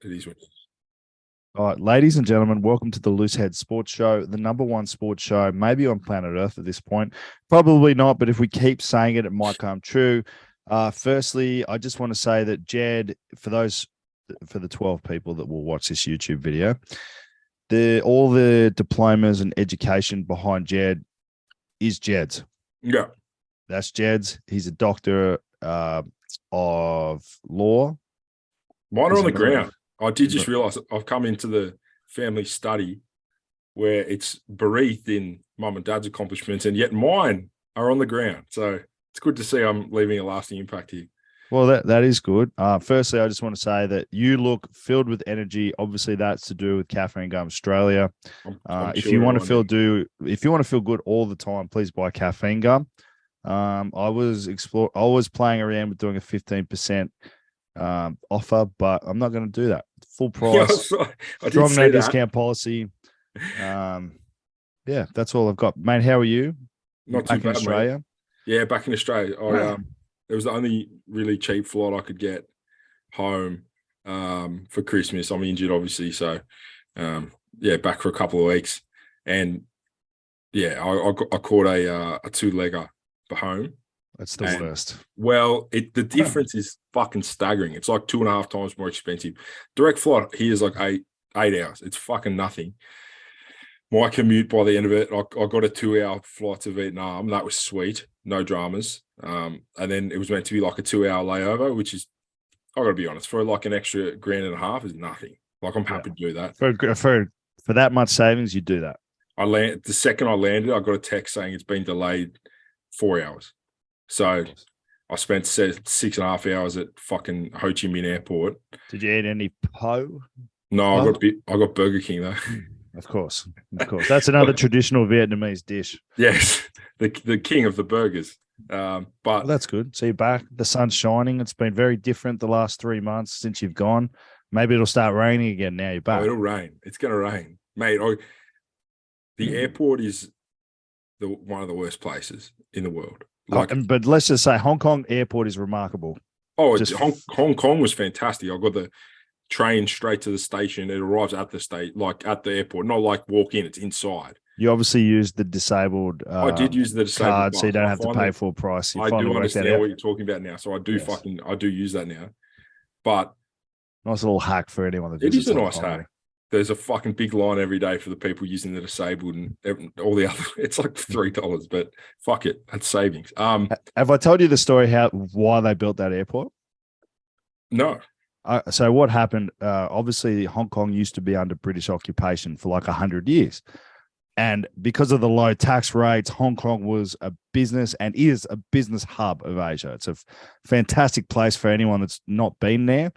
It is what it is. All right, ladies and gentlemen, welcome to the Looseheads Sports Show, the number one sports show, maybe on planet Earth at this point. Probably not, but if we keep saying it, it might come true. Firstly, I just want to say that Jed, for the 12 people that will watch this YouTube video, all the diplomas and education behind Jed is Jed's. Yeah. That's Jed's. He's a doctor of law. Mine are on the ground. I did just realize I've come into the family study where it's breathed in mum and dad's accomplishments, and yet mine are on the ground. So it's good to see I'm leaving a lasting impact here. Well, that is good. Firstly, I just want to say that you look filled with energy. Obviously, that's to do with Caffeine Gum Australia. If you want to feel good all the time, please buy Caffeine Gum. I was playing around with doing a 15% offer, but I'm not going to do that. Full price, strong no discount policy. Yeah, that's all I've got, mate. How are you? Not too bad, in Australia. Mate. Yeah, back in Australia. It was the only really cheap flight I could get home for Christmas. I'm injured, obviously, so back for a couple of weeks, and I caught a two-legger for home. That's the worst. Well, the difference is fucking staggering. It's like 2.5 times more expensive. Direct flight here is like eight hours. It's fucking nothing. My commute by the end of it, I got a 2-hour flight to Vietnam. That was sweet. No dramas. And then it was meant to be like a 2-hour layover, which is, I got to be honest, for like an extra $1.5 is nothing. Like, I'm happy to do that. For that much savings, you do that. The second I landed, I got a text saying it's been delayed 4 hours. So I spent 6.5 hours at fucking Ho Chi Minh Airport. Did you eat any po? No, I got Burger King though. Of course. That's another traditional Vietnamese dish. Yes, the king of the burgers. But that's good. So you're back. The sun's shining. It's been very different the last 3 months since you've gone. Maybe it'll start raining again now you're back. It'll rain. It's going to rain, mate. The airport is one of the worst places in the world. But let's just say Hong Kong airport is remarkable. Oh, Hong Kong was fantastic. I got the train straight to the station. It arrives at the airport, not like walk in. It's inside. You obviously used the disabled. I did use the disabled card, so you don't have to pay full price. I do understand what you're talking about now, so I do use that now. But nice little hack for anyone that visits. It is a nice hack. There's a fucking big line every day for the people using the disabled and all the other. It's like $3, but fuck it, that's savings. Have I told you the story why they built that airport? No. So what happened? Obviously, Hong Kong used to be under British occupation for like 100 years, and because of the low tax rates, Hong Kong was a business and is a business hub of Asia. It's a fantastic place for anyone that's not been there.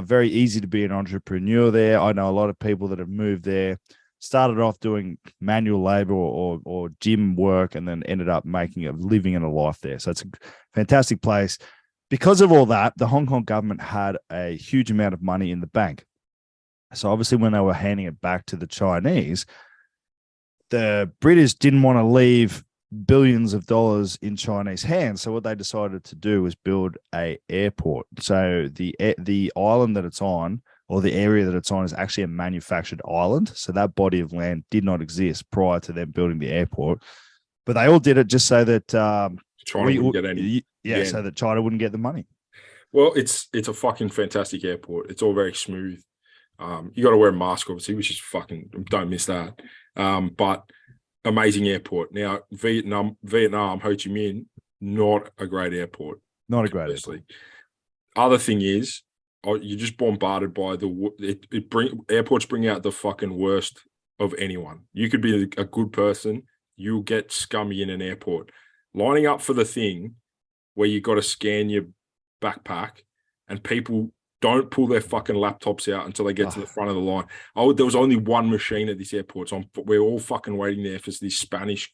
Very easy to be an entrepreneur there. I know a lot of people that have moved there, started off doing manual labor or gym work, and then ended up making a living and a life there. So it's a fantastic place. Because of all that, the Hong Kong government had a huge amount of money in the bank. So obviously when they were handing it back to the Chinese, the British didn't want to leave billions of dollars in Chinese hands. So what they decided to do was build a airport. So the island that it's on, or the area that it's on, is actually a manufactured island. So that body of land did not exist prior to them building the airport. But they all did it just so that China wouldn't get any. Yeah, so that China wouldn't get the money. Well, it's a fucking fantastic airport. It's all very smooth. You got to wear a mask, obviously, which is fucking, don't miss that. But amazing airport. Now, Vietnam, Ho Chi Minh, not a great airport. Not a great airport. Other thing is, you're just bombarded by airports bring out the fucking worst of anyone. You could be a good person, you'll get scummy in an airport. Lining up for the thing where you got to scan your backpack, and people don't pull their fucking laptops out until they get to the front of the line. There was only one machine at this airport, so we're all fucking waiting there for this Spanish.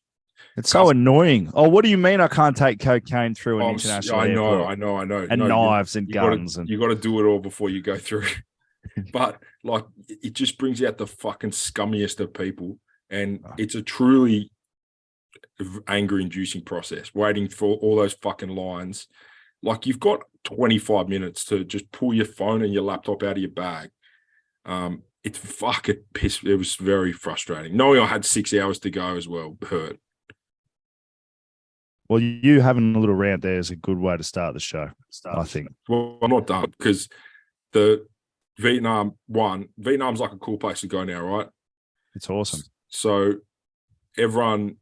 It's so annoying. Oh, what do you mean I can't take cocaine through an international airport? I know. And knives and guns. You got to do it all before you go through. But like, it just brings out the fucking scummiest of people, and it's a truly anger-inducing process. Waiting for all those fucking lines. Like, you've got 25 minutes to just pull your phone and your laptop out of your bag It's fucking pissed. It was very frustrating. Knowing I had 6 hours to go as well hurt. Well, you having a little rant there is a good way to start the show, I think. Well, I'm not done because the Vietnam one, Vietnam's like a cool place to go now, right? It's awesome. So everyone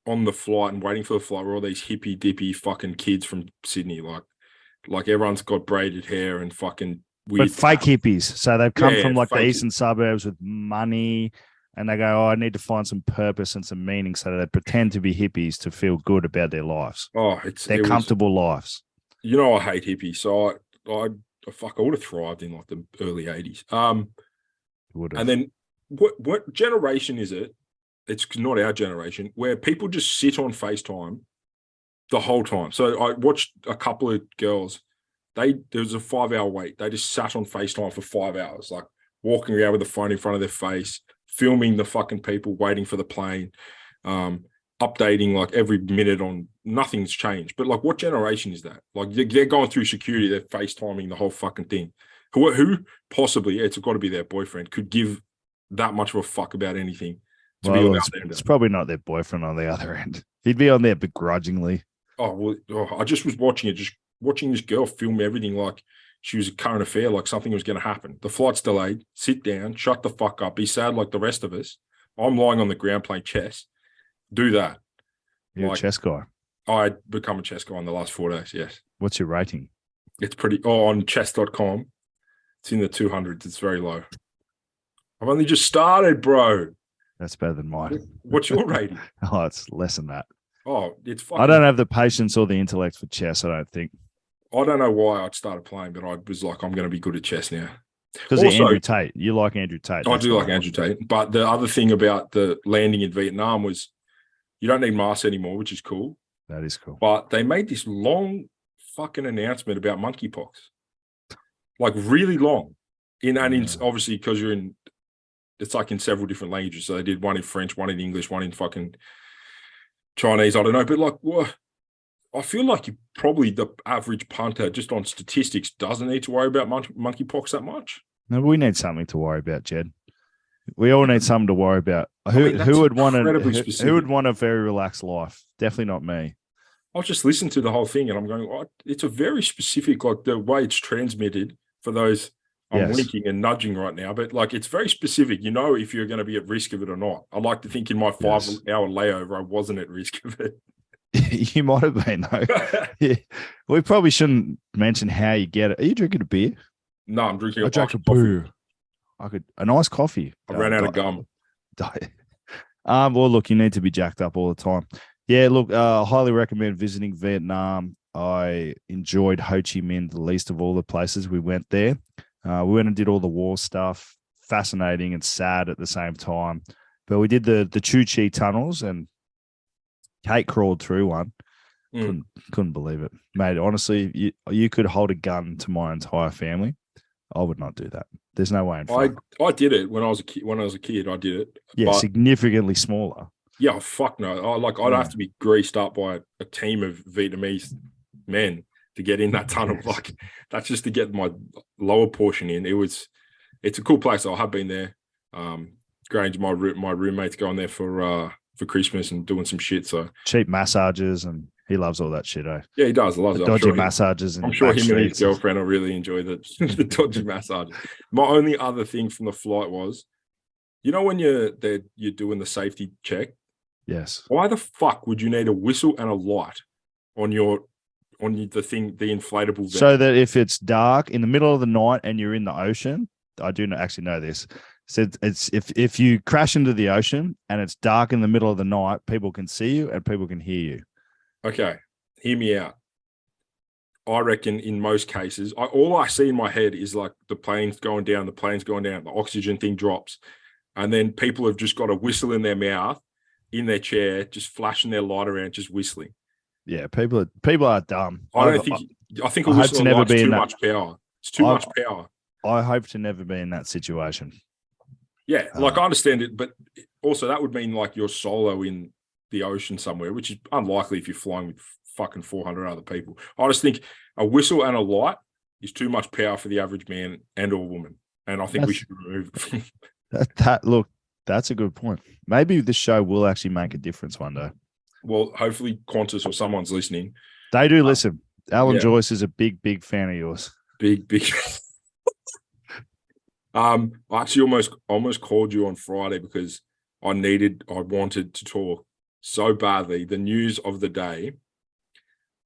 on the flight and waiting for the flight were all these hippy dippy fucking kids from Sydney. Like everyone's got braided hair and fucking weird. But fake hippies. So they've come from like the fake eastern suburbs with money, and they go, "Oh, I need to find some purpose and some meaning." So they pretend to be hippies to feel good about their lives. Oh, their comfortable lives. You know, I hate hippies, so I would have thrived in like the early 80s. And then what generation is it? It's not our generation where people just sit on FaceTime the whole time. So I watched a couple of girls. There was a 5-hour wait. They just sat on FaceTime for 5 hours, like walking around with the phone in front of their face, filming the fucking people waiting for the plane, updating like every minute on nothing's changed. But like, what generation is that? Like they're going through security, they're FaceTiming the whole fucking thing. Who possibly, it's got to be their boyfriend, could give that much of a fuck about anything to be on the other end. It's probably not their boyfriend on the other end. He'd be on there begrudgingly. I just was watching this girl film everything like she was a current affair, like something was going to happen. The flight's delayed. Sit down, shut the fuck up, be sad like the rest of us. I'm lying on the ground playing chess. Do that. You're a chess guy. I become a chess guy in the last 4 days, yes. What's your rating? It's pretty... on chess.com, it's in the 200s. It's very low. I've only just started, bro. That's better than mine. What's your rating? Oh, it's less than that. Oh, it's fucking... I don't have the patience or the intellect for chess, I don't think. I don't know why I started playing, but I was like, I'm going to be good at chess now. Because of Andrew Tate. You like Andrew Tate. I do like Andrew Tate. But the other thing about the landing in Vietnam was you don't need masks anymore, which is cool. That is cool. But they made this long fucking announcement about monkeypox. Like really long. Obviously, because it's like in several different languages. So they did one in French, one in English, one in fucking Chinese. I don't know. But like, what? I feel like probably the average punter, just on statistics, doesn't need to worry about monkeypox that much. No, we need something to worry about, Jed. We all need something to worry about. Who would want a very relaxed life? Definitely not me. I just listened to the whole thing and I'm going, oh, it's a very specific, like the way it's transmitted for those. I'm winking and nudging right now, but like it's very specific. You know if you're going to be at risk of it or not. I like to think in my 5-hour layover, I wasn't at risk of it. You might have been, though. Yeah. We probably shouldn't mention how you get it. Are you drinking a beer? No, I'm drinking a beer. A nice coffee. I ran out of gum. Well, look, you need to be jacked up all the time. Yeah, look, highly recommend visiting Vietnam. I enjoyed Ho Chi Minh the least of all the places we went there. We went and did all the war stuff. Fascinating and sad at the same time. But we did the Chu Chi tunnels, and Kate crawled through one. Couldn't believe it, mate. Honestly, you could hold a gun to my entire family. I would not do that. There's no way in fuck. I did it when I was a kid. When I was a kid, I did it. Yeah, significantly smaller. Yeah, fuck no. I'd have to be greased up by a team of Vietnamese men to get in that tunnel. Yes. Like that's just to get my lower portion in. It's a cool place. I have been there. Grange, my roommate's going there for Christmas and doing some shit. So cheap massages, and he loves all that shit. Yeah, he does. Loves it. Dodgy massages. I'm sure him and his girlfriend will really enjoy the dodgy massages. My only other thing from the flight was, you know, when you're doing the safety check. Yes. Why the fuck would you need a whistle and a light on the inflatable vent? So that if it's dark in the middle of the night and you're in the ocean, I do not actually know this. So it's if you crash into the ocean and it's dark in the middle of the night, people can see you and people can hear you. Okay, hear me out. I reckon in most cases, all I see in my head is like the plane's going down, the oxygen thing drops, and then people have just got a whistle in their mouth, in their chair, just flashing their light around, just whistling. Yeah, people are dumb. I think a whistle and light's too much power. It's too much power. I hope to never be in that situation. Yeah, like I understand it, but also that would mean like you're solo in the ocean somewhere, which is unlikely if you're flying with fucking 400 other people. I just think a whistle and a light is too much power for the average man and or woman. And I think we should remove it from. Look, that's a good point. Maybe this show will actually make a difference one day. Well, hopefully Qantas or someone's listening. They do listen. Alan yeah. Joyce is a big fan of yours. Big. I actually almost called you on Friday because I wanted to talk so badly. The news of the day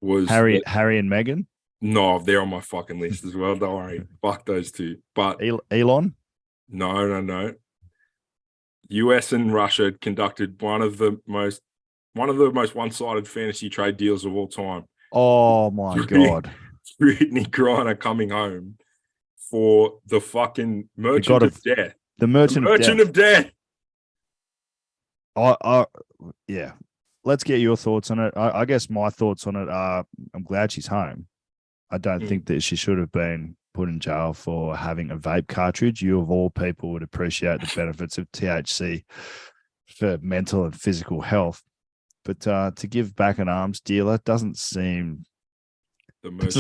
was Harry and Meghan. No, they're on my fucking list as well. Don't worry. Fuck those two. But Elon? No. US and Russia conducted one of the most one-sided fantasy trade deals of all time. Oh my God. Brittany Griner coming home for the fucking merchant of death. The merchant of death. Yeah. Let's get your thoughts on it. I guess my thoughts on it are I'm glad she's home. I don't think that she should have been put in jail for having a vape cartridge. You, of all people, would appreciate the benefits of THC for mental and physical health. But to give back an arms dealer doesn't seem like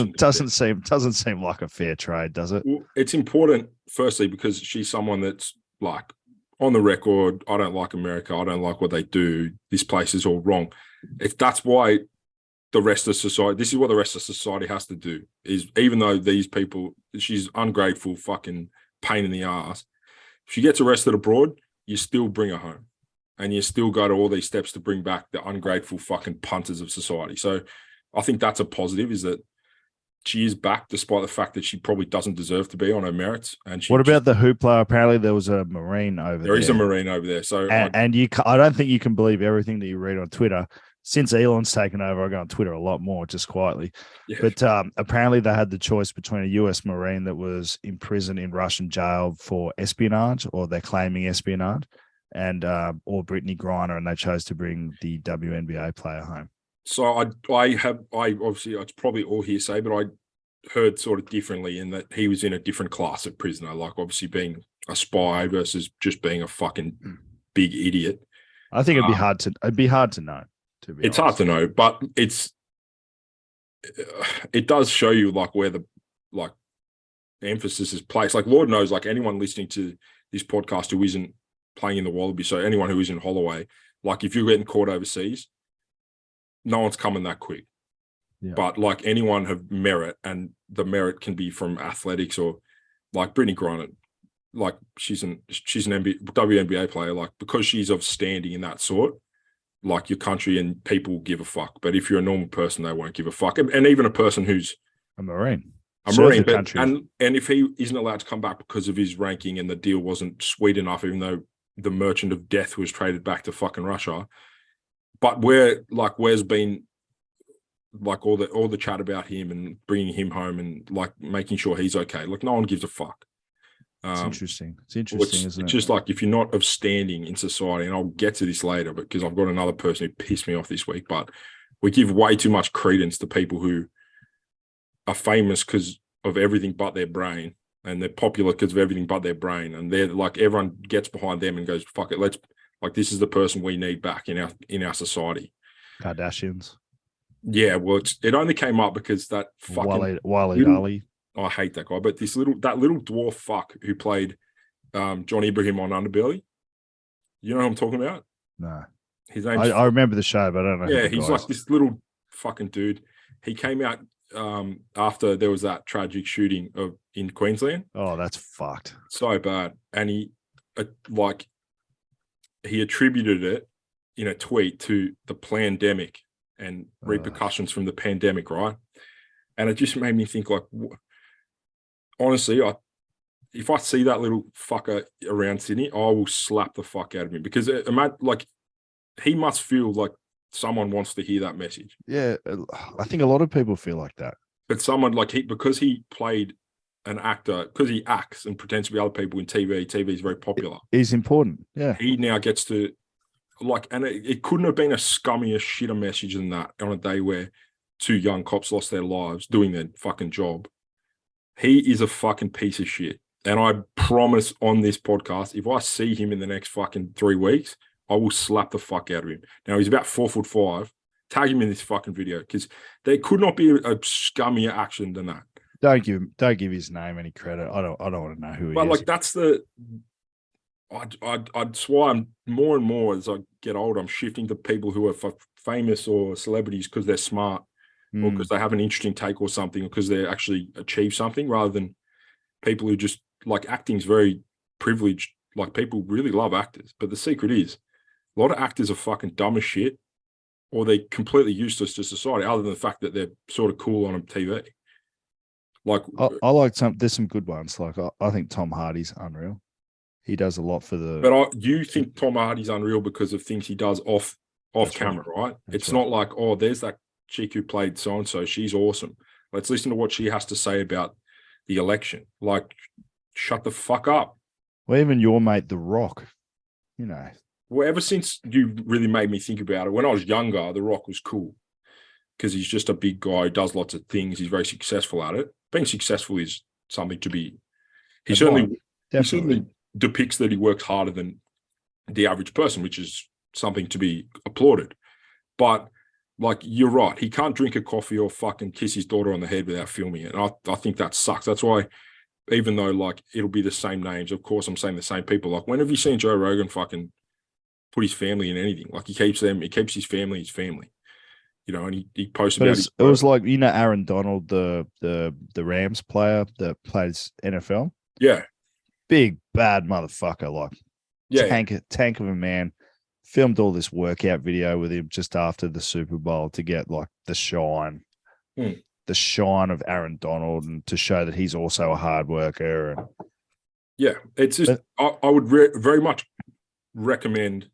a fair trade, does it? Well, it's important, firstly, because she's someone that's like on the record. I don't like America. I don't like what they do. This place is all wrong. If that's why the rest of society, this is what the rest of society has to do, is even though these people, she's ungrateful, fucking pain in the ass. If she gets arrested abroad, you still bring her home. And you still go to all these steps to bring back the ungrateful fucking punters of society. So I think that's a positive, is that she is back despite the fact that she probably doesn't deserve to be on her merits. And what about the hoopla? Apparently there was a Marine over there. There is a Marine over there. So I don't think you can believe everything that you read on Twitter. Since Elon's taken over, I go on Twitter a lot more, just quietly. Yeah. But apparently they had the choice between a US Marine that was imprisoned in Russian jail for espionage, or they're claiming espionage, and or Brittany Griner, and they chose to bring the WNBA player home. So I obviously, it's probably all hearsay, but I heard sort of differently in that he was in a different class of prisoner, like obviously being a spy versus just being a fucking big idiot. I think it'd be hard to know. It's hard to know, but it does show you like where the emphasis is placed. Like Lord knows, like anyone listening to this podcast who isn't playing in the Wallaby, so anyone who is in Holloway, like if you're getting caught overseas, no one's coming that quick. Yeah. But like anyone have merit, and the merit can be from athletics, or like Brittany Griner, like she's an WNBA player, like because she's of standing in that sort, like your country and people give a fuck. But if you're a normal person, they won't give a fuck. And even a person who's a Marine, but, and if he isn't allowed to come back because of his ranking and the deal wasn't sweet enough, even though the merchant of death was traded back to fucking Russia. But where's been like all the chat about him and bringing him home and like making sure he's okay. Like no one gives a fuck. It's interesting. It's interesting, isn't it? It's just like if you're not of standing in society, and I'll get to this later, but because I've got another person who pissed me off this week, but we give way too much credence to people who are famous because of everything but their brain, and they're popular because of everything but their brain, and they're like everyone gets behind them and goes, fuck it, let's like this is the person we need back in our society. Kardashians. Yeah, well, it only came up because that fucking Wally Dali. I hate that guy, but that little dwarf fuck who played John Ibrahim on Underbelly. You know who I'm talking about? No. His name. I remember the show, but I don't know. Yeah, he's like this little fucking dude. He came out after there was that tragic shooting in Queensland. Oh, that's fucked. So bad, and he attributed it in a tweet to the pandemic and repercussions from the pandemic, right? And it just made me think, like, honestly, if I see that little fucker around Sydney, I will slap the fuck out of him, because he must feel like someone wants to hear that message. Yeah, I think a lot of people feel like that. But someone because he played an actor, because he acts and pretends to be other people in TV. TV is very popular. He's important. Yeah, he now gets to and it couldn't have been a scummier, shitter message than that on a day where 2 young cops lost their lives doing their fucking job. He is a fucking piece of shit. And I promise on this podcast, if I see him in the next fucking 3 weeks, I will slap the fuck out of him. Now, he's about 4'5". Tag him in this fucking video, because there could not be a scummier action than that. Don't give his name any credit. I don't want to know who he But is. like that's the I'd why I'm more and more as I get older, I'm shifting to people who are famous or celebrities because they're smart or because they have an interesting take or something, or because they actually achieve something, rather than people who just like acting's very privileged. Like people really love actors, but the secret is a lot of actors are fucking dumb as shit, or they're completely useless to society, other than the fact that they're sort of cool on TV. Like, I like some. There's some good ones. Like I think Tom Hardy's unreal. He does a lot for the. but you think Tom Hardy's unreal because of things he does off camera, right? It's not like, oh, there's that chick who played so and so. She's awesome. Let's listen to what she has to say about the election. Like, shut the fuck up. Well, even your mate, The Rock, Well, ever since you really made me think about it, when I was younger, The Rock was cool because he's just a big guy who does lots of things. He's very successful at it. Being successful is something to be. He certainly depicts that he works harder than the average person, which is something to be applauded. But like, you're right, he can't drink a coffee or fucking kiss his daughter on the head without filming it. And I think that sucks. That's why, even though like it'll be the same names, of course I'm saying the same people. Like, when have you seen Joe Rogan fucking put his family in anything? Like, he keeps his family, and he posts But about it was like, Aaron Donald, the Rams player that plays NFL. Yeah. Big bad motherfucker, like Yeah. tank of a man. Filmed all this workout video with him just after the Super Bowl to get like the shine of Aaron Donald, and to show that he's also a hard worker. Yeah, it's just I would very much recommend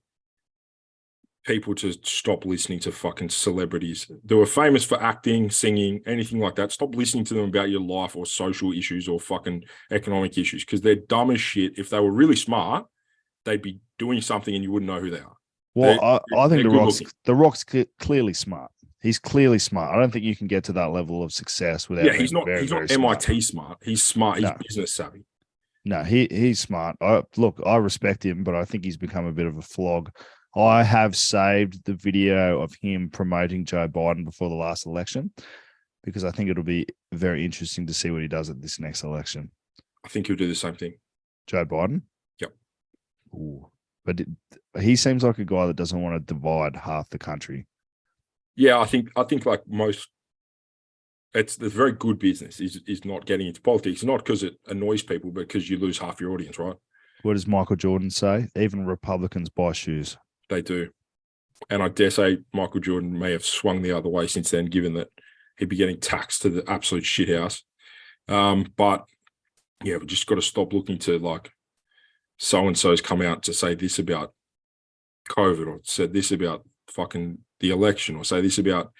people to stop listening to fucking celebrities that were famous for acting, singing, anything like that. Stop listening to them about your life or social issues or fucking economic issues, because they're dumb as shit. If they were really smart, they'd be doing something and you wouldn't know who they are. Well, I think the Rock's clearly smart. He's clearly smart. I don't think you can get to that level of success without. Yeah, he's not MIT smart. He's smart. He's business savvy. No, he's smart. I respect him, but I think he's become a bit of a flog. I have saved the video of him promoting Joe Biden before the last election, because I think it'll be very interesting to see what he does at this next election. I think he'll do the same thing. Joe Biden? Yep. Ooh. But he seems like a guy that doesn't want to divide half the country. Yeah, I think like most, it's very good business is not getting into politics, not because it annoys people, but because you lose half your audience, right? What does Michael Jordan say? Even Republicans buy shoes. They do. And I dare say Michael Jordan may have swung the other way since then, given that he'd be getting taxed to the absolute shithouse. But yeah, we just got to stop looking to like, so-and-so's come out to say this about COVID, or said this about fucking the election, or say this about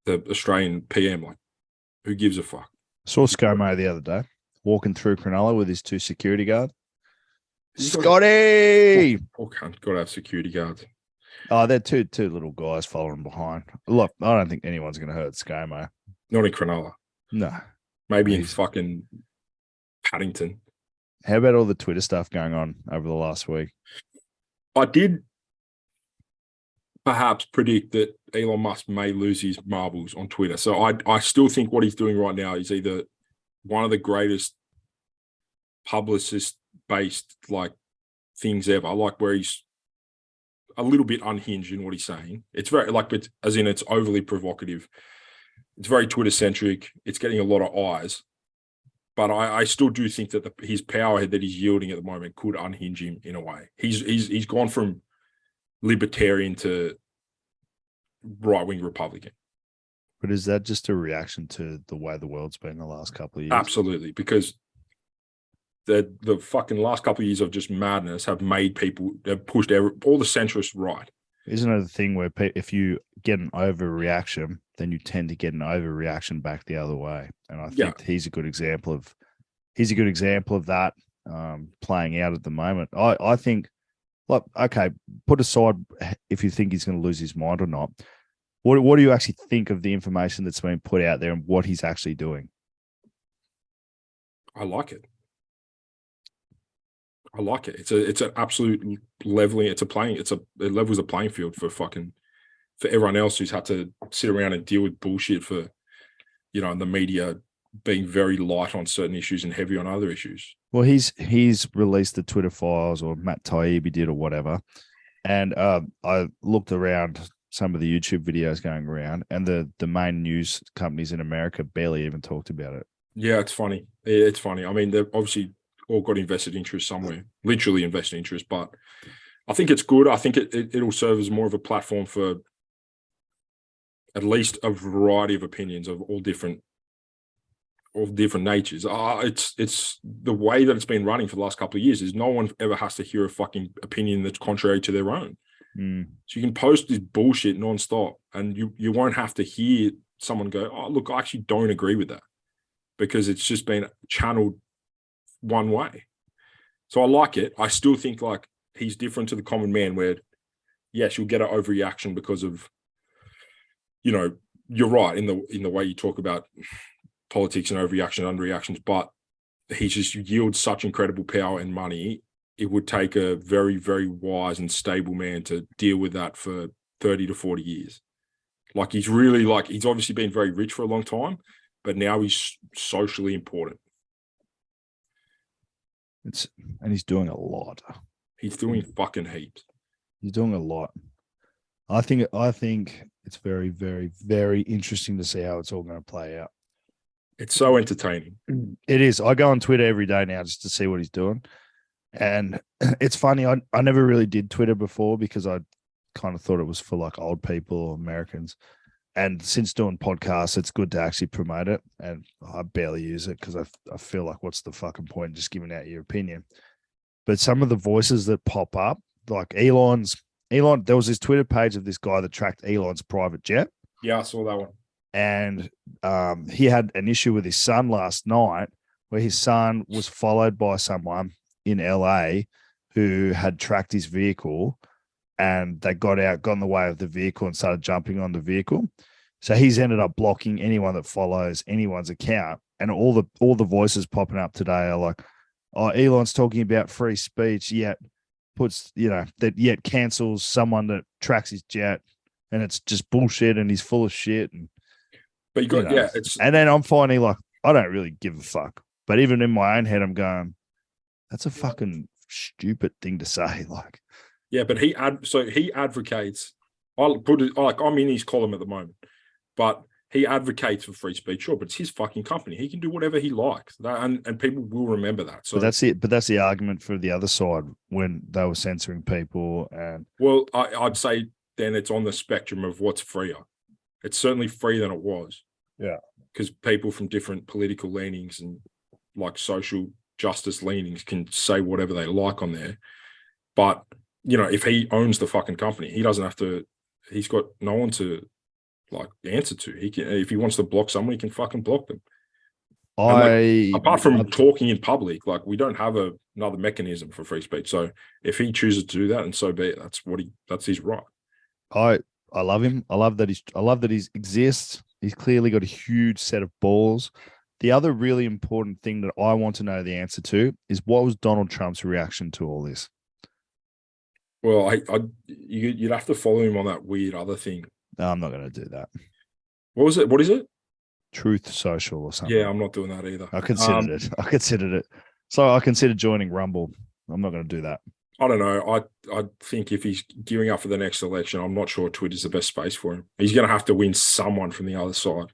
the Australian PM. Like, who gives a fuck? I saw ScoMo the other day walking through Cronulla with his 2 security guards. Scotty! Poor cunt, got to have security guards. Oh, they're two little guys following behind. Look, I don't think anyone's going to hurt ScoMo. Not in Cronulla. No. Maybe in fucking Paddington. How about all the Twitter stuff going on over the last week? I did perhaps predict that Elon Musk may lose his marbles on Twitter. So I still think what he's doing right now is either one of the greatest publicist-based like things ever, like where he's a little bit unhinged in what he's saying. It's very like, but as in it's overly provocative. It's very Twitter-centric. It's getting a lot of eyes. But I still do think that his power that he's yielding at the moment could unhinge him in a way. He's gone from libertarian to right-wing Republican. But is that just a reaction to the way the world's been the last couple of years? Absolutely, because the fucking last couple of years of just madness have made people, have pushed all the centrists right. Isn't it the thing where if you get an overreaction, then you tend to get an overreaction back the other way? And I think he's a good example of that playing out at the moment. I think, like, okay, put aside if you think he's going to lose his mind or not. What do you actually think of the information that's been put out there and what he's actually doing? I like it. It's an absolute leveling. It levels the playing field for everyone else who's had to sit around and deal with bullshit for, the media being very light on certain issues and heavy on other issues. Well, he's released the Twitter files, or Matt Taibbi did, or whatever. And I looked around some of the YouTube videos going around, and the main news companies in America barely even talked about it. Yeah, it's funny. It's funny. I mean, they've obviously all got invested interest somewhere, literally invested interest, but I think it's good. I think it'll serve as more of a platform for at least a variety of opinions of all different natures. It's the way that it's been running for the last couple of years is no one ever has to hear a fucking opinion that's contrary to their own. So you can post this bullshit nonstop, and you won't have to hear someone go, "Oh, look, I actually don't agree with that," because it's just been channeled one way. So I like it. I still think like he's different to the common man, where yes, you'll get an overreaction because of, you're right in the way you talk about politics and overreaction, underreactions, but he just yields such incredible power and money. It would take a very, very wise and stable man to deal with that for 30 to 40 years. Like he's obviously been very rich for a long time, but now he's socially important. And he's doing a lot. He's doing fucking heaps. He's doing a lot. I think it's very, very, very interesting to see how it's all going to play out. It's so entertaining. It is. I go on Twitter every day now just to see what he's doing. And it's funny. I never really did Twitter before because I kind of thought it was for like old people or Americans. And since doing podcasts, it's good to actually promote it. And I barely use it because I feel like what's the fucking point in just giving out your opinion? But some of the voices that pop up, like Elon, there was this Twitter page of this guy that tracked Elon's private jet. Yeah, I saw that one. And he had an issue with his son last night where his son was followed by someone in LA who had tracked his vehicle, and they got in the way of the vehicle and started jumping on the vehicle. So he's ended up blocking anyone that follows anyone's account. And all the voices popping up today are like, "Oh, Elon's talking about free speech, yet cancels someone that tracks his jet, and it's just bullshit, and he's full of shit." But and then I'm finding like I don't really give a fuck. But even in my own head, I'm going, that's a fucking stupid thing to say. Like, yeah, but he advocates. I'll put it like I'm in his column at the moment, but he advocates for free speech. Sure, but it's his fucking company. He can do whatever he likes, and people will remember that. So but that's the argument for the other side when they were censoring people. And well, I'd say then it's on the spectrum of what's freer. It's certainly freer than it was. Yeah, because people from different political leanings and like social justice leanings can say whatever they like on there. But if he owns the fucking company, he doesn't have to. He's got no one to like answer to. He can, if he wants to block someone, he can fucking block them. Apart from talking in public, like we don't have another mechanism for free speech. So if he chooses to do that, and so be it. That's his right. I love him. I love that he exists. He's clearly got a huge set of balls. The other really important thing that I want to know the answer to is what was Donald Trump's reaction to all this? Well, you'd have to follow him on that weird other thing. No, I'm not going to do that. What was it? What is it? Truth Social or something. Yeah, I'm not doing that either. I considered it. So I considered joining Rumble. I'm not going to do that. I don't know. I think if he's gearing up for the next election, I'm not sure Twitter's the best space for him. He's going to have to win someone from the other side.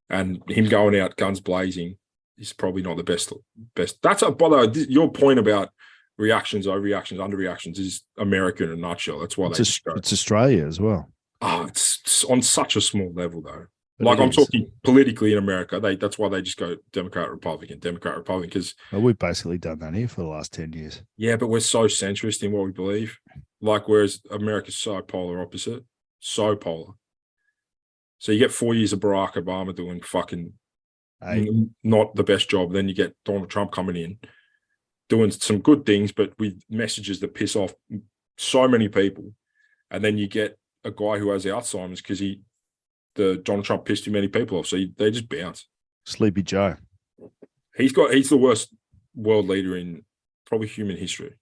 And him going out guns blazing is probably not the best. That's by the way, your point about reactions, overreactions, underreactions is America in a nutshell. That's why it's Australia as well. Oh, it's on such a small level though. But like I'm talking politically in America, that's why they just go Democrat, Republican, because we've basically done that here for the last 10 years. Yeah, but we're so centrist in what we believe. Like, whereas America's so polar opposite, so polar. So you get 4 years of Barack Obama doing fucking not the best job. Then you get Donald Trump coming in, doing some good things, but with messages that piss off so many people. And then you get a guy who has Alzheimer's because Donald Trump pissed too many people off. So they just bounce. Sleepy Joe. He's the worst world leader in probably human history.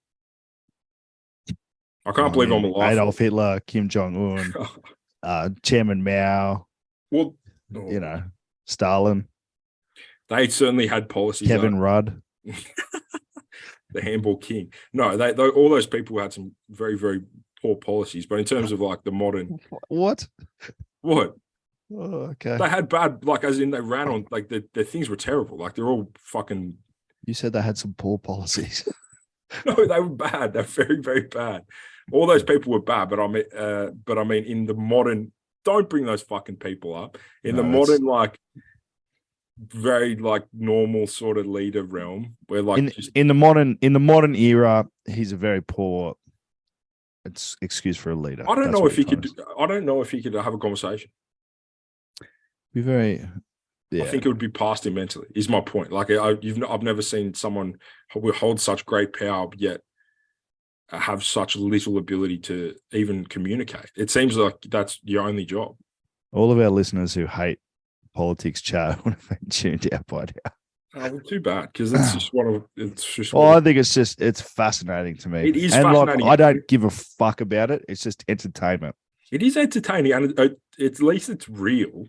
I can't believe I'm alive. Adolf Hitler, Kim Jong-un, Chairman Mao, well, Stalin. They certainly had policies. Kevin Rudd. The handball king. No, they all those people had some very, very poor policies. But in terms of like the modern What? what? Oh, okay. They had bad, like as in they ran on like the things were terrible. Like they're all fucking. You said they had some poor policies. No, they were bad. They're very, very bad. All those people were bad, but I mean, in the modern, don't bring those fucking people up. In the modern, like, very like normal sort of leader realm, where like in the modern era, he's a very poor. It's excuse for a leader. I don't know if he could. I don't know if he could have a conversation. Be very. Yeah. I think it would be past him mentally. Is my point. Like I've never seen someone who hold such great power yet have such little ability to even communicate. It seems like that's your only job. All of our listeners who hate politics chat would have been tuned out by now. Oh, too bad, because it's just one of it's just. Well, I think it's fascinating to me. It is and fascinating. Like, I don't give a fuck about it. It's just entertainment. It is entertaining, and at least it's real.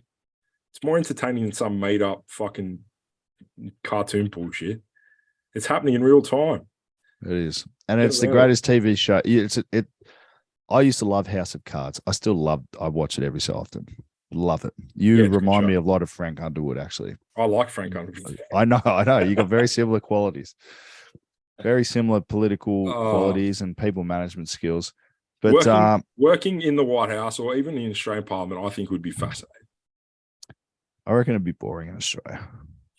It's more entertaining than some made up fucking cartoon bullshit. It's happening in real time. It is, and it's the greatest TV show. I used to love House of Cards. I watch it every so often. Love it. You remind me a lot of Frank Underwood, actually. I like Frank Underwood. I know. You got very similar qualities, very similar political qualities and people management skills. But working in the White House or even in the Australian Parliament, I think would be fascinating. I reckon it'd be boring in Australia.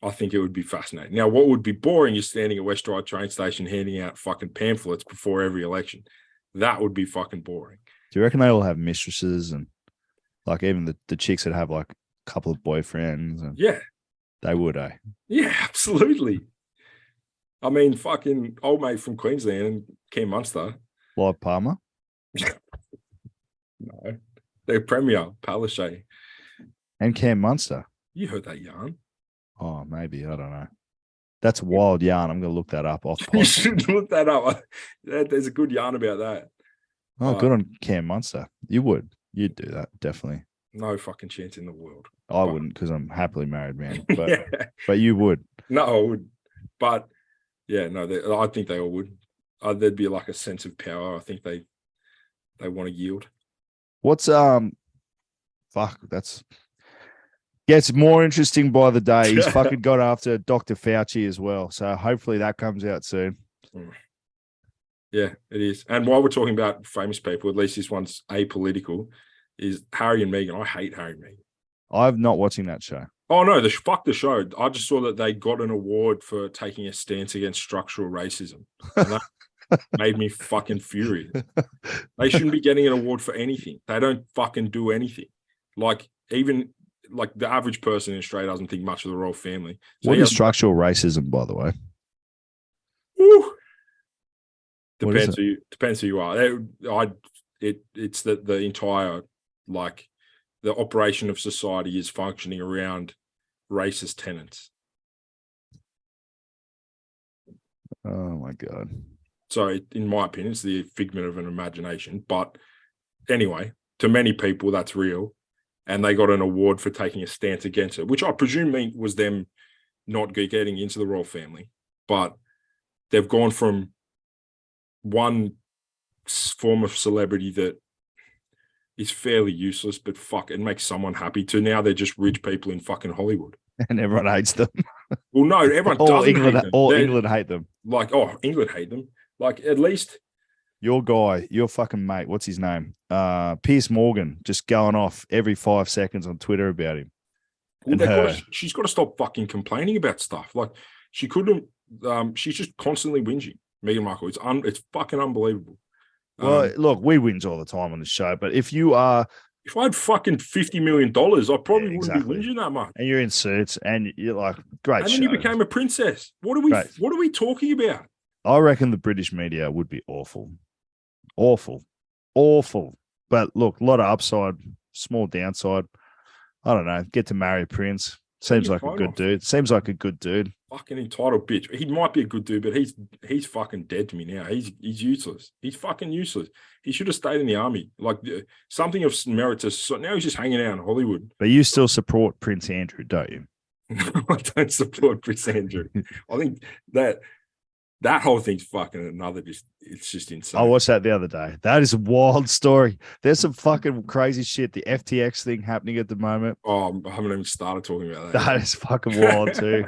I think it would be fascinating. Now, what would be boring is standing at West Ryde train station handing out fucking pamphlets before every election. That would be fucking boring. Do you reckon they all have mistresses and like even the chicks that have like a couple of boyfriends? And yeah. They would, eh? Yeah, absolutely. I mean, fucking old mate from Queensland and Cam Munster. Lloyd Palmer? No. Their premier, Palaszczuk. And Cam Munster. You heard that yarn. Oh, maybe. I don't know. That's a wild yarn. I'm going to look that up off. You should look that up. There's a good yarn about that. Oh, good on Cam Munster. You would. You'd do that, definitely. No fucking chance in the world. I wouldn't because I'm happily married, man. But but you would. No, I would. But yeah, no, I think they all would. There'd be like a sense of power. I think they want to yield. What's that's gets more interesting by the day. He's fucking got after Dr. Fauci as well. So hopefully that comes out soon. Yeah, it is. And while we're talking about famous people, at least this one's apolitical, is Harry and Meghan. I hate Harry and Meghan. I'm not watching that show. Oh, no, fuck the show. I just saw that they got an award for taking a stance against structural racism. And that made me fucking furious. They shouldn't be getting an award for anything. They don't fucking do anything. Like, even like the average person in Australia doesn't think much of the royal family. So what is structural racism, by the way? Woo. Depends who you are. It's the entire, like, the operation of society is functioning around racist tenets. Oh my God. So in my opinion, it's the figment of an imagination. But anyway, to many people, that's real. And they got an award for taking a stance against it, which I presume was them not getting into the royal family. But they've gone from one form of celebrity that is fairly useless, but fuck, it makes someone happy, to now they're just rich people in fucking Hollywood. And everyone hates them. Well, no, everyone doesn't hate them. All England hate them. Like, England hate them. Like, at least... Your guy, your fucking mate, what's his name? Piers Morgan, just going off every 5 seconds on Twitter about him. Well, she's got to stop fucking complaining about stuff. Like, she couldn't... she's just constantly whinging, Meghan Markle. It's fucking unbelievable. Well, look, we whinge all the time on the show, but if you are... If I had fucking $50 million, I probably wouldn't be whinging that much. And you're in suits, and you're like, great and show. then you became a princess. What are we talking about? I reckon the British media would be awful. Awful. But look, a lot of upside, small downside. I don't know. Get to marry a prince. Seems like a good dude. Fucking entitled bitch. He might be a good dude, but he's fucking dead to me now. He's useless. He's fucking useless. He should have stayed in the army. Like, something of merit to... So now he's just hanging out in Hollywood. But you still support Prince Andrew, don't you? I don't support Prince Andrew. I think that whole thing's fucking another. It's just insane. I watched that the other day. That is a wild story. There's some fucking crazy shit. The FTX thing happening at the moment. Oh, I haven't even started talking about that. That is fucking wild too.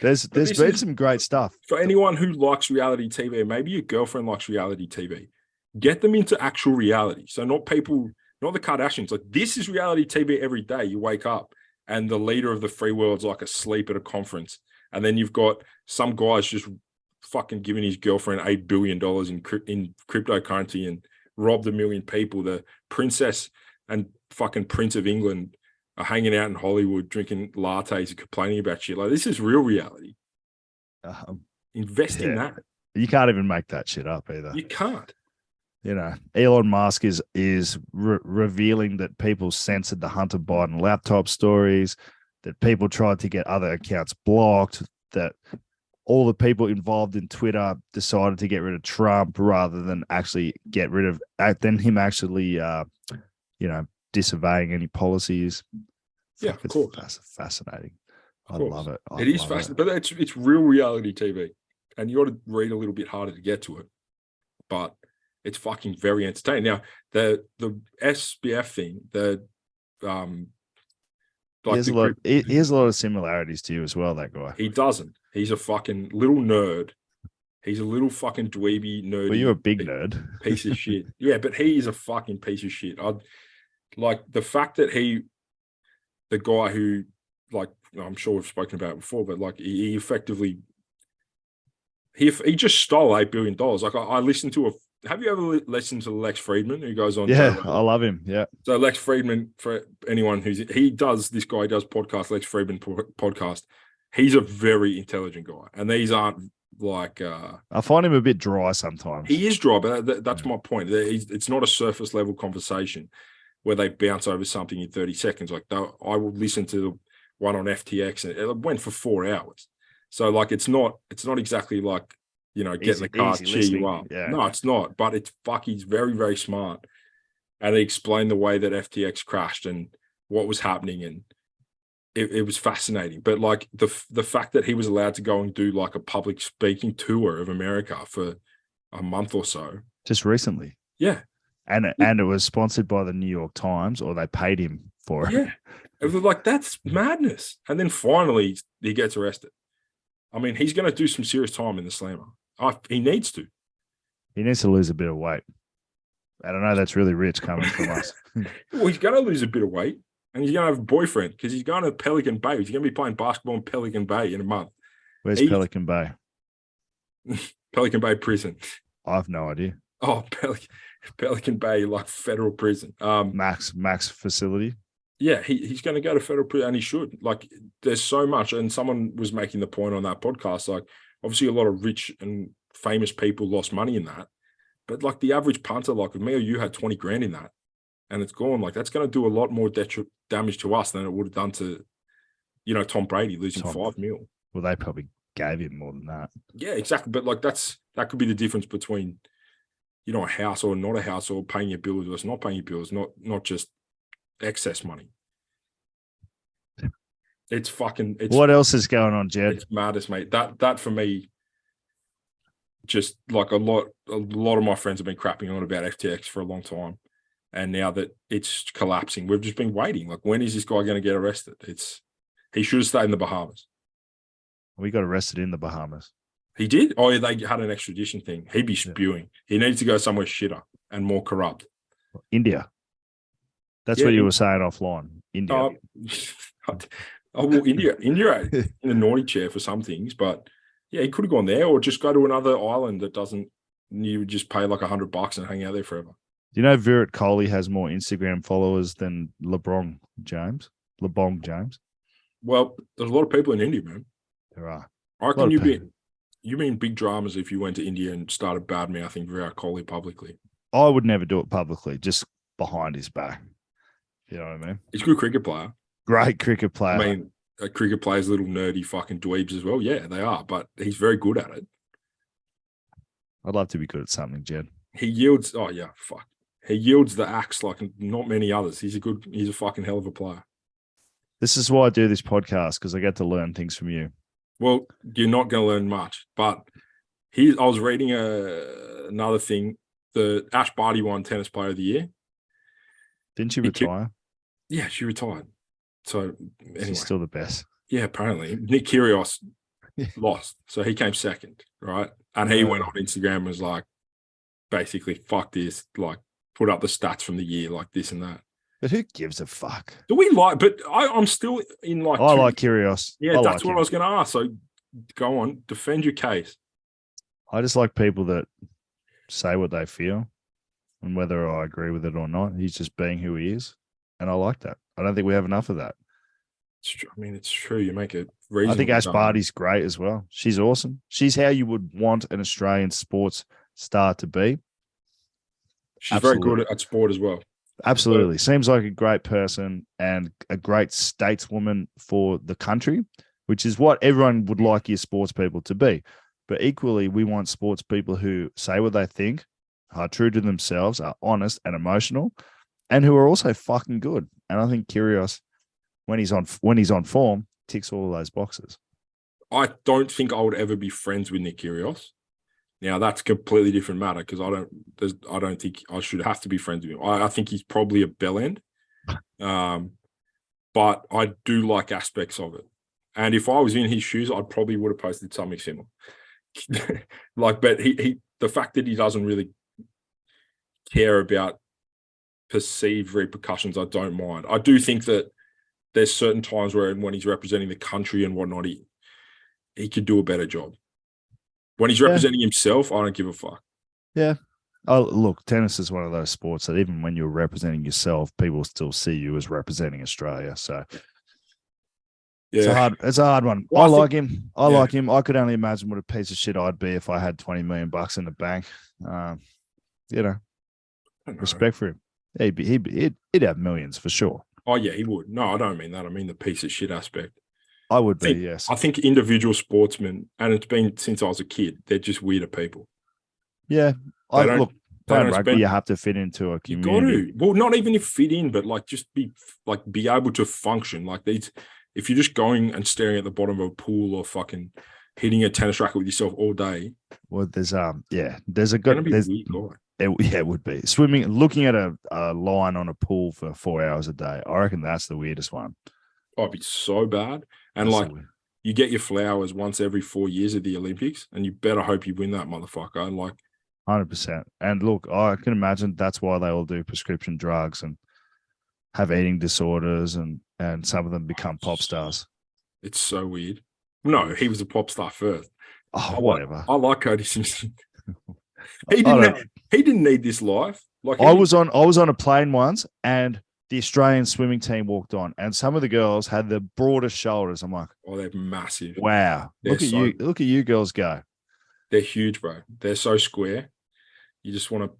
There's been some great stuff. For anyone who likes reality TV, maybe your girlfriend likes reality TV, get them into actual reality. So not people, not the Kardashians. Like, this is reality TV every day. You wake up and the leader of the free world's like asleep at a conference. And then you've got some guys just fucking giving his girlfriend $8 billion in cryptocurrency and robbed 1 million people. The princess and fucking Prince of England are hanging out in Hollywood, drinking lattes and complaining about shit. Like, this is real reality. Invest in that. You can't even make that shit up either. You can't. You know, Elon Musk is revealing that people censored the Hunter Biden laptop stories, that people tried to get other accounts blocked, that all the people involved in Twitter decided to get rid of Trump rather than actually get rid of him actually, disobeying any policies. Yeah, of course. That's fascinating. I love it. It is fascinating, but it's real reality TV, and you got to read a little bit harder to get to it, but it's fucking very entertaining. Now, the SBF thing, he has a lot of similarities to you as well, that guy. He doesn't. He's a fucking little nerd. He's a little fucking dweeby nerd. Well, you're a big nerd. Piece of shit. Yeah, but he is a fucking piece of shit. Like the fact that the guy who, like, I'm sure we've spoken about it before, but like he effectively, he just stole $8 billion. Like I listened to have you ever listened to Lex Friedman, who goes on? Yeah, I love him. Yeah. So Lex Friedman, for anyone this guy does podcast, Lex Friedman podcast. He's a very intelligent guy, and these aren't like. I find him a bit dry sometimes. He is dry, but that's my point. It's not a surface level conversation where they bounce over something in 30 seconds. Like, I will listen to the one on FTX, and it went for 4 hours. So like, it's not exactly like, get in the car, cheer you up. Yeah. No, it's not. But he's very, very smart. And he explained the way that FTX crashed and what was happening. And it was fascinating. But like the fact that he was allowed to go and do like a public speaking tour of America for a month or so. Just recently. Yeah. And it was sponsored by the New York Times, or they paid him for it. Yeah. It was like, that's madness. And then finally he gets arrested. I mean, he's going to do some serious time in the slammer. He needs to. He needs to lose a bit of weight. I don't know. That's really rich coming from us. Well, he's going to lose a bit of weight, and he's going to have a boyfriend because he's going to Pelican Bay. He's going to be playing basketball in Pelican Bay in a month. Where's Pelican Bay? Pelican Bay prison. I have no idea. Oh, Pelican Bay, like federal prison. Max facility. Yeah, he's going to go to federal prison, and he should. Like, there's so much, and someone was making the point on that podcast, like, obviously a lot of rich and famous people lost money in that, but like the average punter, like if me or you had 20 grand in that and it's gone, like that's going to do a lot more damage to us than it would have done to, Tom Brady losing $5 million. Well, they probably gave him more than that. Yeah, exactly. But like that could be the difference between, a house or not a house, or paying your bills versus not paying your bills, not just excess money. What else is going on, Jed? It's madness, mate. That for me, just like a lot of my friends have been crapping on about FTX for a long time, and now that it's collapsing, we've just been waiting. Like, when is this guy going to get arrested? He should have stayed in the Bahamas. We got arrested in the Bahamas. He did? Oh, yeah, they had an extradition thing. He'd be spewing. He needs to go somewhere shitter and more corrupt. India. That's what you were saying offline. India. Oh, well, India in a naughty chair for some things, but yeah, he could have gone there, or just go to another island that doesn't. You would just pay like $100 and hang out there forever. Do you know Virat Kohli has more Instagram followers than LeBron James? Well, there's a lot of people in India, man. There are. I reckon you mean big dramas if you went to India and started bad mouthing Virat Kohli publicly. I would never do it publicly, just behind his back. You know what I mean? He's a good cricket player. Great cricket player. I mean, a cricket player's little nerdy fucking dweebs as well. Yeah, they are, but he's very good at it. I'd love to be good at something, Jed. He yields. Oh yeah, fuck. He yields the axe like not many others. He's a fucking hell of a player. This is why I do this podcast, because I get to learn things from you. Well, you're not going to learn much. But I was reading another thing. The Ash Barty won Tennis Player of the Year. Didn't she retire? Yeah, she retired. So anyway, She's still the best. Yeah, apparently Nick Kyrgios lost, so he came second, right? And he went on Instagram and was like, basically, fuck this, like put up the stats from the year, like this and that. But who gives a fuck? Do we like? But I'm still in like. I like Kyrgios. Yeah, that's what I was going to ask. So go on, defend your case. I just like people that say what they feel, and whether I agree with it or not, he's just being who he is, and I like that. I don't think we have enough of that. I mean, it's true. You make it reasonable. I think Ash Barty's great as well. She's awesome. She's how you would want an Australian sports star to be. She's very good at sport as well. Absolutely. Seems like a great person and a great stateswoman for the country, which is what everyone would like your sports people to be. But equally, we want sports people who say what they think, are true to themselves, are honest and emotional, and who are also fucking good. And I think Kyrgios, when he's on form, ticks all of those boxes. I don't think I would ever be friends with Nick Kyrgios. Now that's a completely different matter because I don't think I should have to be friends with him. I think he's probably a bellend, but I do like aspects of it. And if I was in his shoes, I probably would have posted something similar. But the fact that he doesn't really care about perceived repercussions, I don't mind. I do think that there's certain times where when he's representing the country and whatnot, he could do a better job. When he's representing himself, I don't give a fuck. Yeah. Oh, look, tennis is one of those sports that even when you're representing yourself, people still see you as representing Australia. So yeah, it's a hard one. Well, I like him. I like him. I could only imagine what a piece of shit I'd be if I had $20 million in the bank. Respect for him. He'd have millions for sure. Oh yeah, he would. No, I don't mean that. I mean the piece of shit aspect. I would be, yes. I think individual sportsmen, and it's been since I was a kid, they're just weirder people. Yeah. Playing rugby, you have to fit into a community. You got to. Well, not even if fit in, but just be able to function. Like these, if you're just going and staring at the bottom of a pool or fucking hitting a tennis racket with yourself all day. Well, there's a good. It would be swimming, looking at a line on a pool for 4 hours a day. I reckon that's the weirdest one. Oh, it'd be so bad. And you get your flowers once every 4 years at the Olympics, and you better hope you win that motherfucker. And 100%. And look, I can imagine that's why they all do prescription drugs and have eating disorders, and some of them become pop stars. It's so weird. No, he was a pop star first. Oh, whatever. I like Cody Simpson. He didn't need this life. I was on a plane once, and the Australian swimming team walked on, and some of the girls had the broadest shoulders. I'm like, oh, they're massive. Wow. Look at you girls go. They're huge, bro. They're so square. You just want to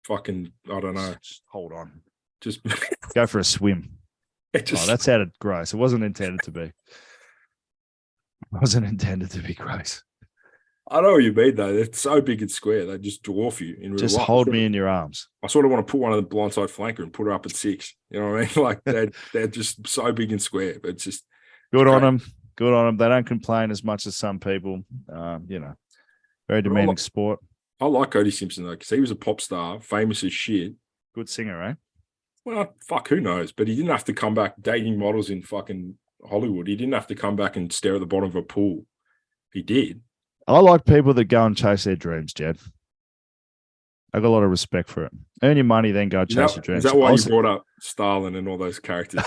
fucking, I don't know. Just hold on. Just go for a swim. That sounded gross. It wasn't intended to be. It wasn't intended to be gross. I know what you mean, though. They're so big and square. They just dwarf you in real life. Just hold me in your arms. I sort of want to put one of the blindside flanker and put her up at 6. You know what I mean? They're just so big and square. But it's just good on them. Good on them. They don't complain as much as some people. Very demanding sport. I like Cody Simpson though, because he was a pop star, famous as shit. Good singer, eh? Well, fuck, who knows? But he didn't have to come back dating models in fucking Hollywood. He didn't have to come back and stare at the bottom of a pool. He did. I like people that go and chase their dreams, Jed. I got a lot of respect for it. Earn your money, then go chase your dreams. Is that why you brought up Stalin and all those characters?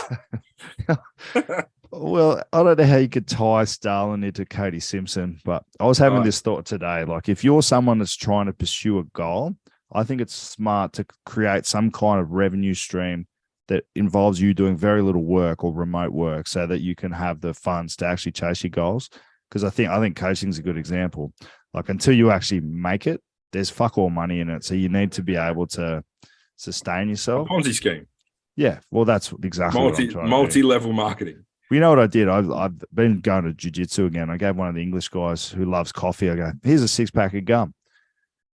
Well, I don't know how you could tie Stalin into Cody Simpson, but I was having this thought today. Like, if you're someone that's trying to pursue a goal, I think it's smart to create some kind of revenue stream that involves you doing very little work or remote work so that you can have the funds to actually chase your goals. Because I think coaching is a good example. Like, until you actually make it, there's fuck all money in it. So you need to be able to sustain yourself. A Ponzi scheme. Yeah. Well, that's exactly what I'm trying to do. Multi-level marketing. You know what I did? I've been going to jiu-jitsu again. I gave one of the English guys who loves coffee, I go, here's a 6-pack of gum.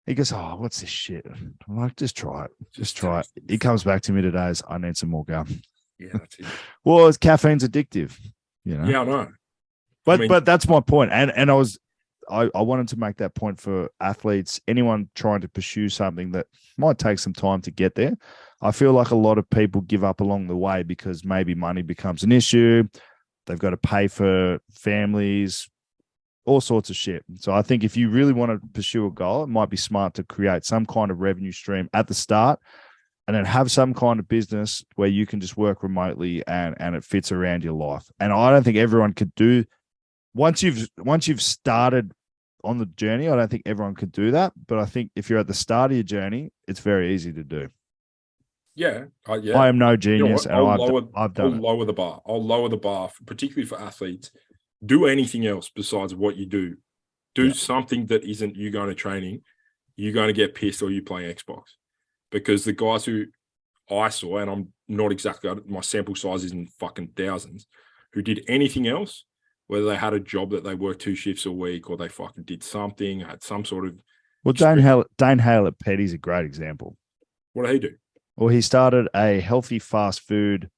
He goes, oh, what's this shit? I'm like, just try it. Just try it. He comes back to me today as, I need some more gum. Yeah, that's it. Well, it's caffeine's addictive, you know. Yeah, I know. But that's my point. And I wanted to make that point for athletes, anyone trying to pursue something that might take some time to get there. I feel like a lot of people give up along the way because maybe money becomes an issue. They've got to pay for families, all sorts of shit. So I think if you really want to pursue a goal, it might be smart to create some kind of revenue stream at the start and then have some kind of business where you can just work remotely and it fits around your life. And I don't think everyone could do once you've started on the journey, I don't think everyone could do that. But I think if you're at the start of your journey, it's very easy to do. Yeah, yeah. I am no genius, You know and I'll lower the bar. I'll lower the bar, particularly for athletes. Do anything else besides what you do. Do something that isn't you going to training. You're going to get pissed or you playing Xbox. Because the guys who I saw, and I'm not exactly, my sample size isn't fucking thousands, who did anything else, whether they had a job that they worked 2 shifts a week or they fucking did something, had some sort of. Well, Dane Hale at Petty's a great example. What did he do? Well, he started a healthy fast food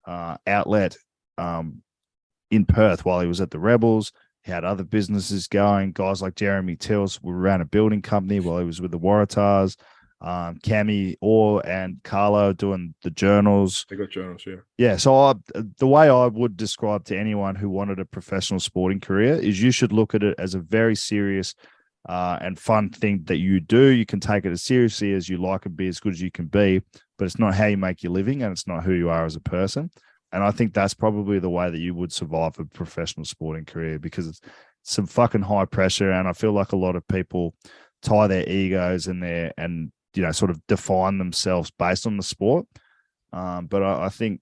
outlet in Perth while he was at the Rebels. He had other businesses going. Guys like Jeremy Tills ran a building company while he was with the Waratahs. Cami Orr and Carlo doing the journals. They got journals, yeah. Yeah. So the way I would describe to anyone who wanted a professional sporting career is you should look at it as a very serious and fun thing that you do. You can take it as seriously as you like and be as good as you can be, but it's not how you make your living and it's not who you are as a person. And I think that's probably the way that you would survive a professional sporting career because it's some fucking high pressure. And I feel like a lot of people tie their egos and sort of define themselves based on the sport. But I think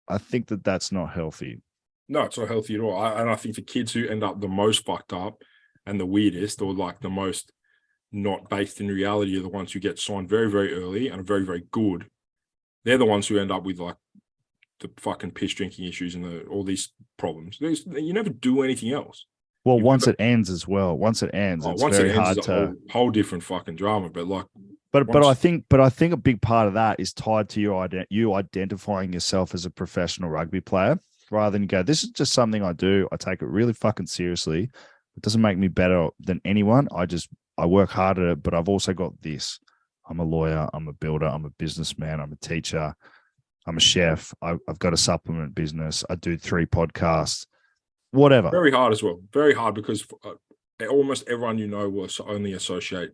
that that's not healthy. No, it's not healthy at all. And I think the kids who end up the most fucked up and the weirdest or like the most not based in reality are the ones who get signed very, very early and are very, very good. They're the ones who end up with like the fucking piss drinking issues and all these problems. You never do anything else. Well, it ends as well. Once it ends, it's very hard to whole different fucking drama. But like, but I think a big part of that is tied to you identifying yourself as a professional rugby player rather than go, this is just something I do. I take it really fucking seriously. It doesn't make me better than anyone. I work hard at it, but I've also got this. I'm a lawyer. I'm a builder. I'm a businessman. I'm a teacher. I'm a chef. I've got a supplement business. I do 3 podcasts, whatever. Very hard as well. Very hard because almost everyone you know will only associate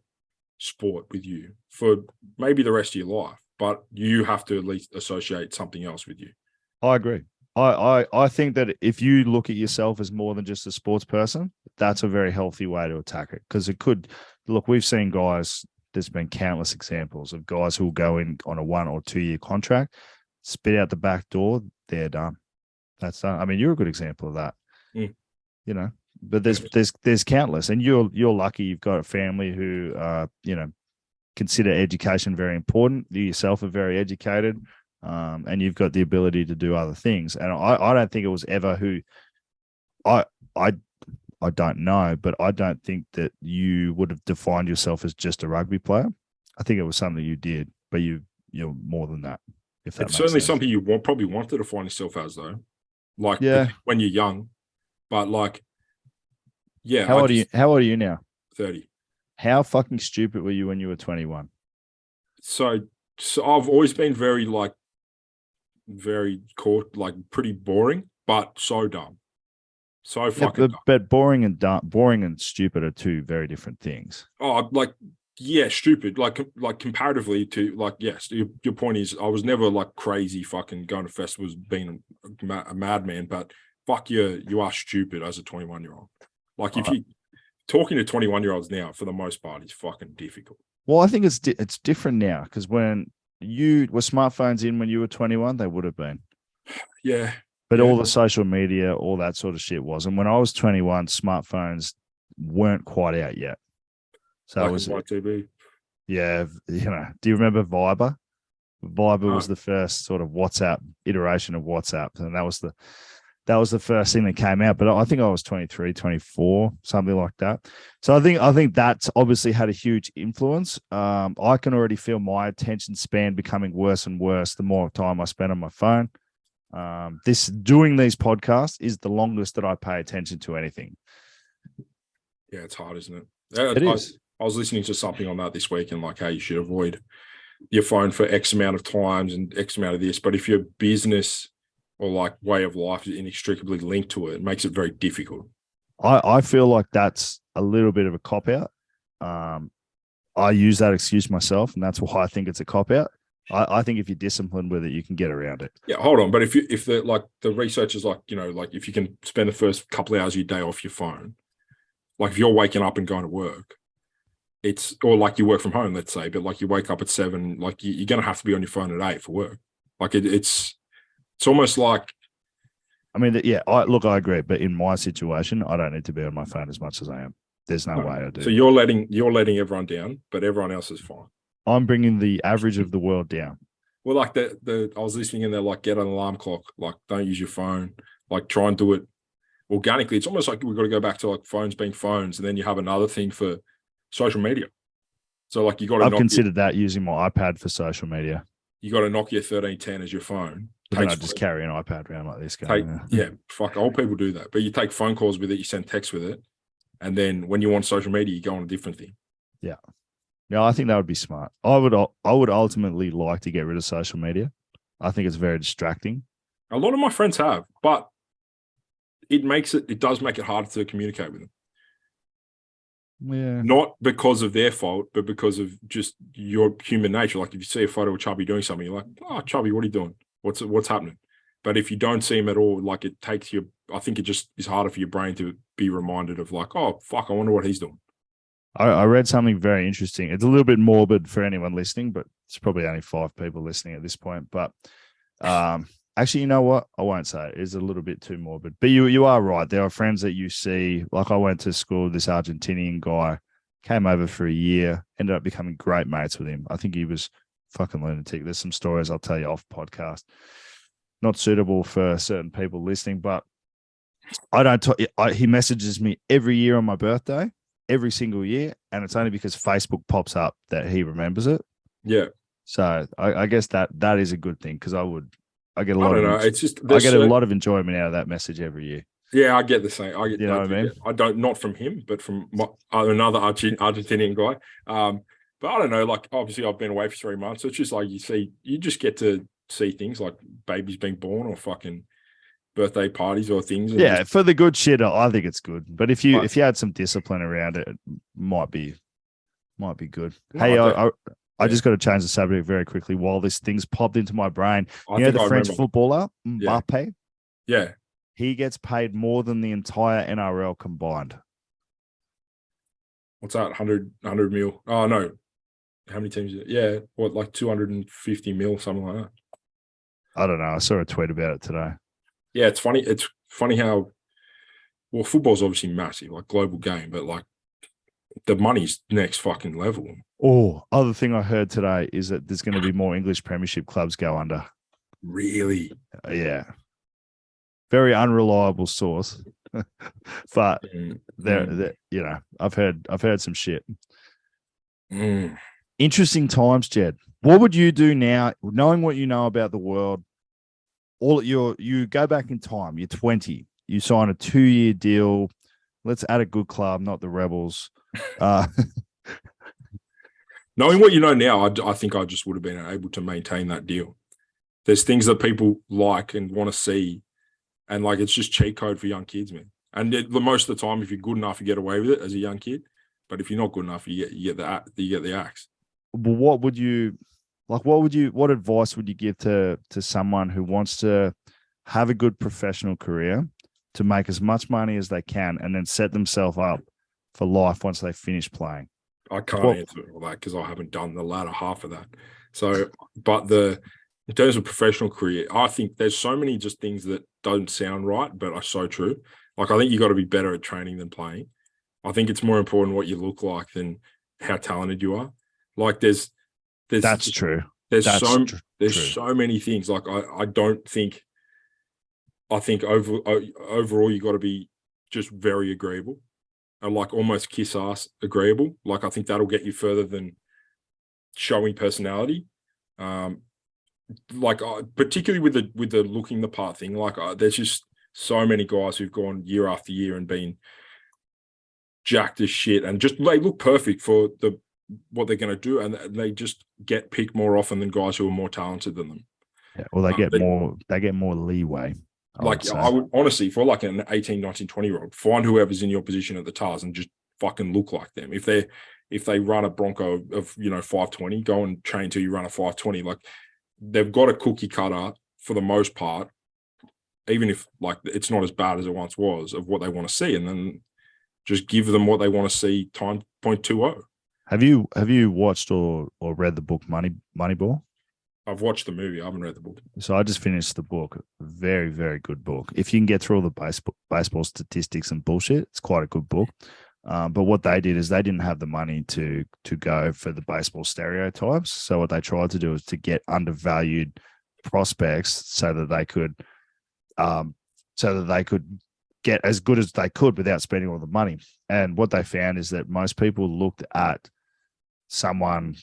sport with you for maybe the rest of your life, but you have to at least associate something else with you. I agree. I think that if you look at yourself as more than just a sports person, that's a very healthy way to attack it because it could look. We've seen guys. There's been countless examples of guys who will go in on a 1 or 2 year contract, spit out the back door, they're done. That's done. I mean, you're a good example of that. But there's countless, and you're lucky you've got a family who consider education very important. You yourself are very educated, and you've got the ability to do other things. And I don't think it was ever who I don't know, but I don't think that you would have defined yourself as just a rugby player. I think it was something you did, but you're more than that. If that it's certainly sense. Something you probably want to define yourself as, though. Like when you're young, but like, yeah. How old are you now? 30. How fucking stupid were you when you were 21? So I've always been very pretty boring, but so dumb. So fucking dumb. But boring and stupid are 2 very different things. Oh, stupid. Like comparatively to yes, your point is I was never like crazy fucking going to festivals being a madman, but fuck you are stupid as a 21-year-old. Like if you talking to 21-year-olds now, for the most part, is fucking difficult. Well, I think it's different now because when you were smartphones in when you were 21, they would have been. Yeah. But all the social media, all that sort of shit wasn't. When I was 21, smartphones weren't quite out yet. So it was TV. Yeah, do you remember Viber? Viber was the first sort of WhatsApp iteration of WhatsApp, and that was the first thing that came out. But I think I was 23, 24, something like that. So I think that's obviously had a huge influence. I can already feel my attention span becoming worse and worse the more time I spend on my phone. Doing these podcasts is the longest that I pay attention to anything. Yeah, it's hard, isn't it? It is. I was listening to something on that this week and like how you should avoid your phone for X amount of times and X amount of this. But if your business or like way of life is inextricably linked to it, it makes it very difficult. I feel like that's a little bit of a cop out. I use that excuse myself, and that's why I think it's a cop out. I think if you're disciplined with it, you can get around it. Yeah, hold on. But if the research is like, you know, like if you can spend the first couple of hours of your day off your phone, like if you're waking up and going to work, or like you work from home, let's say, but like you wake up at 7, like you're going to have to be on your phone at 8 for work. Like it's almost like, I mean, yeah, I agree. But in my situation, I don't need to be on my phone as much as I am. There's no way I do. So you're letting everyone down, but everyone else is fine. I'm bringing the average of the world down. Well, like I was listening and they're like, get an alarm clock, like don't use your phone, like try and do it organically. It's almost like we've got to go back to like phones being phones, and then you have another thing for social media. So like you got to. I've considered that using my iPad for social media. You got a Nokia 1310 as your phone. But then I just carry an iPad around like this. Fuck, old people do that. But you take phone calls with it, you send text with it, and then when you want social media, you go on a different thing. Yeah. Yeah, I think that would be smart. I would ultimately like to get rid of social media. I think it's very distracting. A lot of my friends have, but it does make it harder to communicate with them. Yeah. Not because of their fault, but because of just your human nature. Like if you see a photo of Chubby doing something, you're like, oh, Chubby, what are you doing? What's happening? But if you don't see him at all, like I think it just is harder for your brain to be reminded of like, oh, fuck, I wonder what he's doing. I read something very interesting. It's a little bit morbid for anyone listening, but it's probably only 5 people listening at this point. But actually, you know what? I won't say it. It's a little bit too morbid. But you are right. There are friends that you see. Like I went to school with this Argentinian guy, came over for a year, ended up becoming great mates with him. I think he was fucking lunatic. There's some stories I'll tell you off podcast. Not suitable for certain people listening, but he messages me every year on my birthday. Every single year, and it's only because Facebook pops up that he remembers it. Yeah. So I guess that is a good thing because I get a lot. I don't know. It's just I get a lot of enjoyment out of that message every year. Yeah, I get the same. You know what I mean? I don't, not from him, but from another Argentinian guy. But I don't know. Like obviously, I've been away for 3 months. So it's just like you just get to see things like babies being born or fucking birthday parties or things. Yeah, for the good shit, I think it's good. But if you had some discipline around it, it might be good. Hey, I just got to change the subject very quickly while this thing's popped into my brain. You know the French footballer, Mbappe? Yeah. He gets paid more than the entire NRL combined. What's that? 100 mil? Oh, no. How many teams? Yeah. What, like 250 mil, something like that? I don't know. I saw a tweet about it today. Yeah, it's funny. It's funny how, well, football's obviously massive, like global game, but like the money's next fucking level. Oh, other thing I heard today is that there's going to be more English Premiership clubs go under. Really? Yeah. Very unreliable source, but they're you know, I've heard some shit. Interesting times, Jed. What would you do now, knowing what you know about the world? You go back in time. You're 20. You sign a 2-year deal. Let's add a good club, not the Rebels. Knowing what you know now, I think I just would have been able to maintain that deal. There's things that people like and want to see, and like it's just cheat code for young kids, man. And most of the time, if you're good enough, you get away with it as a young kid. But if you're not good enough, you get the axe. Well, what advice would you give to someone who wants to have a good professional career, to make as much money as they can, and then set themselves up for life once they finish playing? I can't answer all that because I haven't done the latter half of that. So, but in terms of professional career, I think there's so many just things that don't sound right, but are so true. Like, I think you got to be better at training than playing. I think it's more important what you look like than how talented you are. Like, that's true. There's so many things. Like, I think overall you got to be just very agreeable. And like almost kiss ass agreeable. Like I think that'll get you further than showing personality. like particularly with the looking the part thing, like there's just so many guys who've gone year after year and been jacked as shit and just they look perfect for what they're going to do, and they just get picked more often than guys who are more talented than them. Yeah, well, they get more leeway. I would honestly, for like an 18, 19, 20-year-old, find whoever's in your position at the TARS and just fucking look like them. If they run a Bronco of 520, go and train till you run a 520. Like they've got a cookie cutter for the most part, even if like it's not as bad as it once was of what they want to see, and then just give them what they want to see time 0.20. Have you watched or read the book Moneyball? I've watched the movie. I haven't read the book. So I just finished the book. Very, very good book. If you can get through all the baseball statistics and bullshit, it's quite a good book. But what they did is they didn't have the money to go for the baseball stereotypes. So what they tried to do is to get undervalued prospects so that they could get as good as they could without spending all the money. And what they found is that most people looked at someone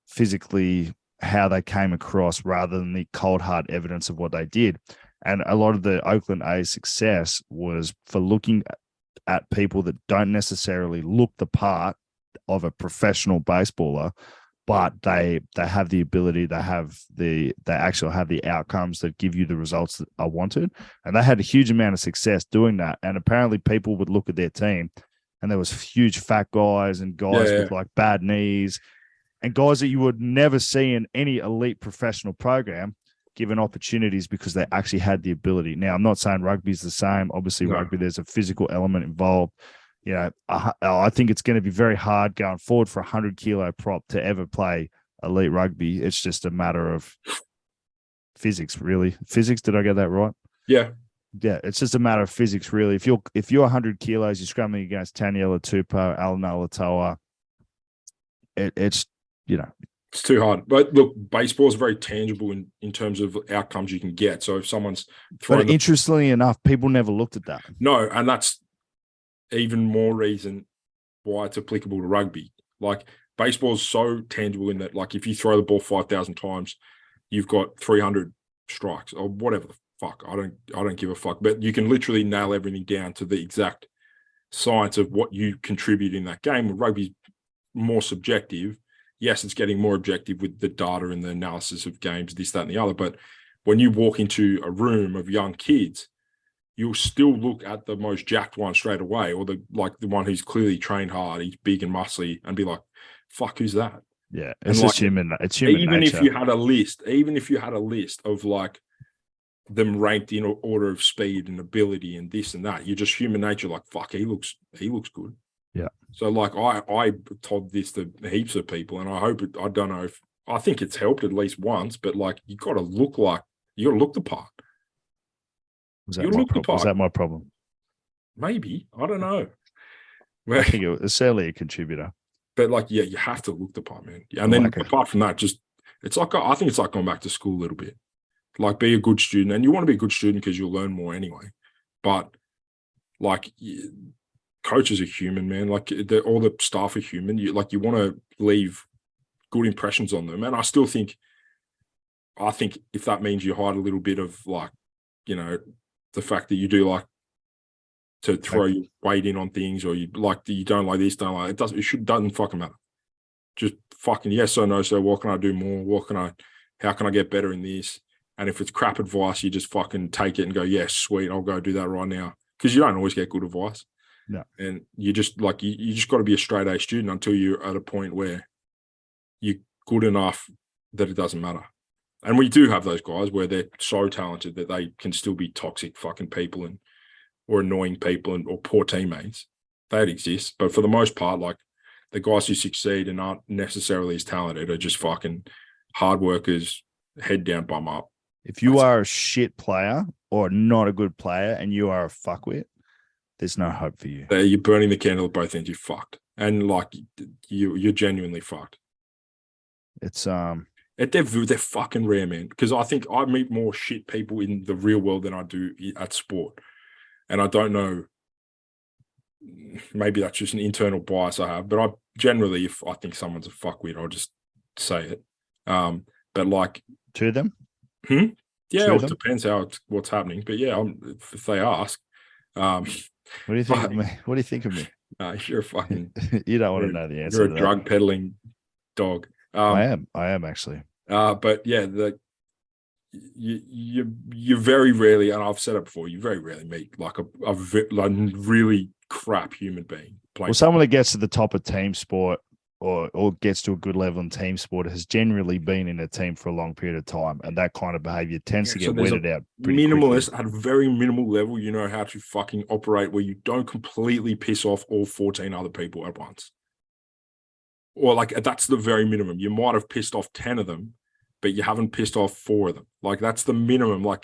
physically, how they came across, rather than the cold hard evidence of what they did. And a lot of the Oakland A's success was for looking at people that don't necessarily look the part of a professional baseballer, but they have the ability, they actually have the outcomes that give you the results that I wanted. And they had a huge amount of success doing that. And apparently people would look at their team and there was huge fat guys and guys with like bad knees and guys that you would never see in any elite professional program given opportunities because they actually had the ability. Now, I'm not saying rugby's the same. Obviously, rugby, there's a physical element involved. You know, I think it's going to be very hard going forward for a 100-kilo prop to ever play elite rugby. It's just a matter of physics, really. Physics, did I get that right? Yeah. Yeah, it's just a matter of physics, really. If you're 100 kilos, you're scrumming against Taniela Tupou, Alan Alatoa, it's, you know. It's too hard. But look, baseball is very tangible in terms of outcomes you can get. So if someone's throwing... But interestingly enough, people never looked at that. No, and that's even more reason why it's applicable to rugby. Like baseball is so tangible in that, like if you throw the ball 5,000 times, you've got 300 strikes or whatever the fuck. I don't give a fuck. But you can literally nail everything down to the exact science of what you contribute in that game. Rugby's more subjective. Yes, it's getting more objective with the data and the analysis of games, this, that, and the other. But when you walk into a room of young kids, you'll still look at the most jacked one straight away, or the one who's clearly trained hard, he's big and muscly, and be like, "Fuck, who's that?" Yeah, it's just human. It's human even nature. If you had a list of like them ranked in order of speed and ability and this and that, you're just human nature. Like, fuck, he looks good. Yeah. So like, I told this to heaps of people, and I hope I don't know if I think it's helped at least once, but like, you got to look the part. Was that my problem? Maybe. I don't know. I think it was certainly a contributor. But like, yeah, you have to look the part, man. And then apart from that, just it's like I think it's like going back to school a little bit. Like, be a good student, and you want to be a good student because you'll learn more anyway. But like, coaches are human, man. Like all the staff are human. You want to leave good impressions on them. And I think if that means you hide a little bit of like, you know, the fact that you do like to throw your weight in on things, or you don't like this, don't like it, doesn't fucking matter. Just fucking yes or no. So what can I do more? How can I get better in this? And if it's crap advice, you just fucking take it and go, yes, sweet, I'll go do that right now. Because you don't always get good advice. No. And you just like, you just got to be a straight A student until you're at a point where you're good enough that it doesn't matter. And we do have those guys where they're so talented that they can still be toxic fucking people or annoying people or poor teammates. That exists. But for the most part, like the guys who succeed and aren't necessarily as talented are just fucking hard workers, head down, bum up. If you are a shit player or not a good player and you are a fuckwit, there's no hope for you. You're burning the candle at both ends. You're fucked. And like you're genuinely fucked. It's They're fucking rare, man. Because I think I meet more shit people in the real world than I do at sport. And I don't know, maybe that's just an internal bias I have. But I generally, if I think someone's a fuckwit, I'll just say it. But like, To them? Yeah, To well, it them? depends what's happening. But yeah, if they ask, um, What do you think but of me? What do you think of me? you're a fucking You don't want you're, to know the you're answer a to that. drug peddling dog. I am actually. But yeah, you very rarely, and I've said it before, you very rarely meet like a really crap human being playing. Well, someone that gets to the top of team sport or gets to a good level in team sport has generally been in a team for a long period of time, and that kind of behavior tends to get weeded out pretty minimalist quickly. at a very minimal level. You know how to fucking operate where you don't completely piss off all 14 other people at once, or like that's the very minimum. You might have pissed off 10 of them, but you haven't pissed off 4 of them. Like that's the minimum. Like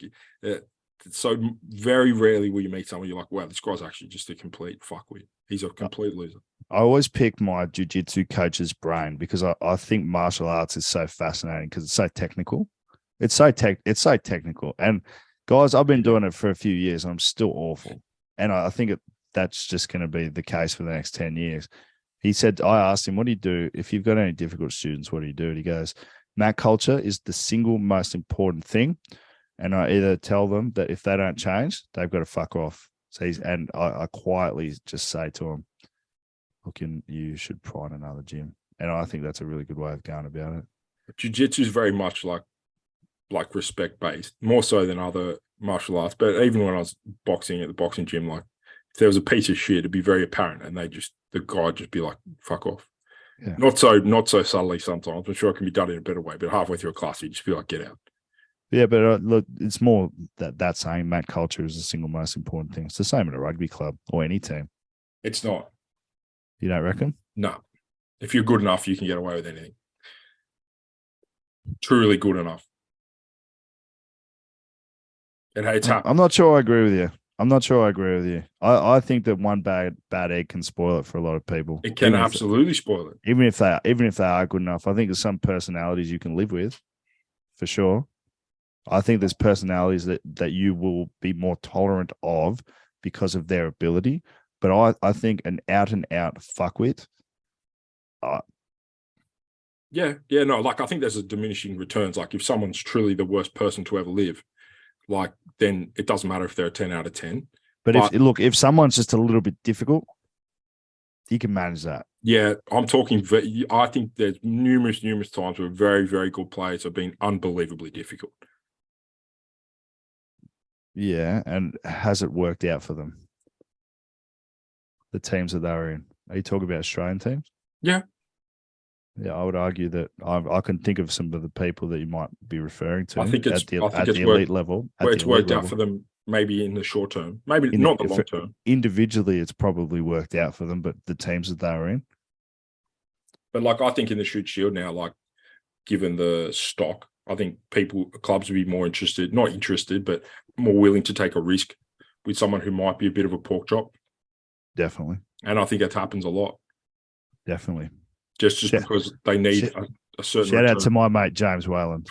so very rarely will you meet someone you're like, wow, this guy's actually just a complete fuckwit. He's a complete loser. I always pick my jiu-jitsu coach's brain because I think martial arts is so fascinating because it's so technical. It's so technical. And guys, I've been doing it for a few years and I'm still awful. And I think that's just going to be the case for the next 10 years. He said, I asked him, what do you do? If you've got any difficult students, what do you do? And he goes, mat culture is the single most important thing. And I either tell them that if they don't change, they've got to fuck off. So I quietly just say to him, look, you should find another gym. And I think that's a really good way of going about it. Jiu-jitsu is very much like respect-based, more so than other martial arts. But even when I was boxing at the boxing gym, like if there was a piece of shit, it'd be very apparent, and the guy just be like, fuck off. Yeah. Not so subtly sometimes. I'm sure it can be done in a better way, but halfway through a class, you just be like, get out. Yeah, but look, it's more that saying mat culture is the single most important thing. It's the same at a rugby club or any team. It's not. You don't reckon? No. If you're good enough, you can get away with anything. Truly good enough. And hey, it's happened. I'm not sure I agree with you. I think that one bad egg can spoil it for a lot of people. It can absolutely spoil it. Even if they are good enough. I think there's some personalities you can live with, for sure. I think there's personalities that you will be more tolerant of because of their ability. But I think an out and out fuckwit. No, like I think there's a diminishing returns. Like if someone's truly the worst person to ever live, like then it doesn't matter if they're a 10 out of 10. But if someone's just a little bit difficult, you can manage that. Yeah, I'm talking. I think there's numerous times where very, very good players have been unbelievably difficult. Yeah, and has it worked out for them? The teams that they were in. Are you talking about Australian teams? Yeah. Yeah, I would argue that I can think of some of the people that you might be referring to. I think it's at the elite level. Where it's worked out for them, maybe in the short term, maybe not the long term. Individually, it's probably worked out for them, but the teams that they were in. But like I think in the Shoot Shield now, like given the stock, I think clubs would be more interested, not interested, but more willing to take a risk with someone who might be a bit of a pork chop. Definitely. And I think it happens a lot. Definitely. Just because they need a certain shout out to my mate James Whalen.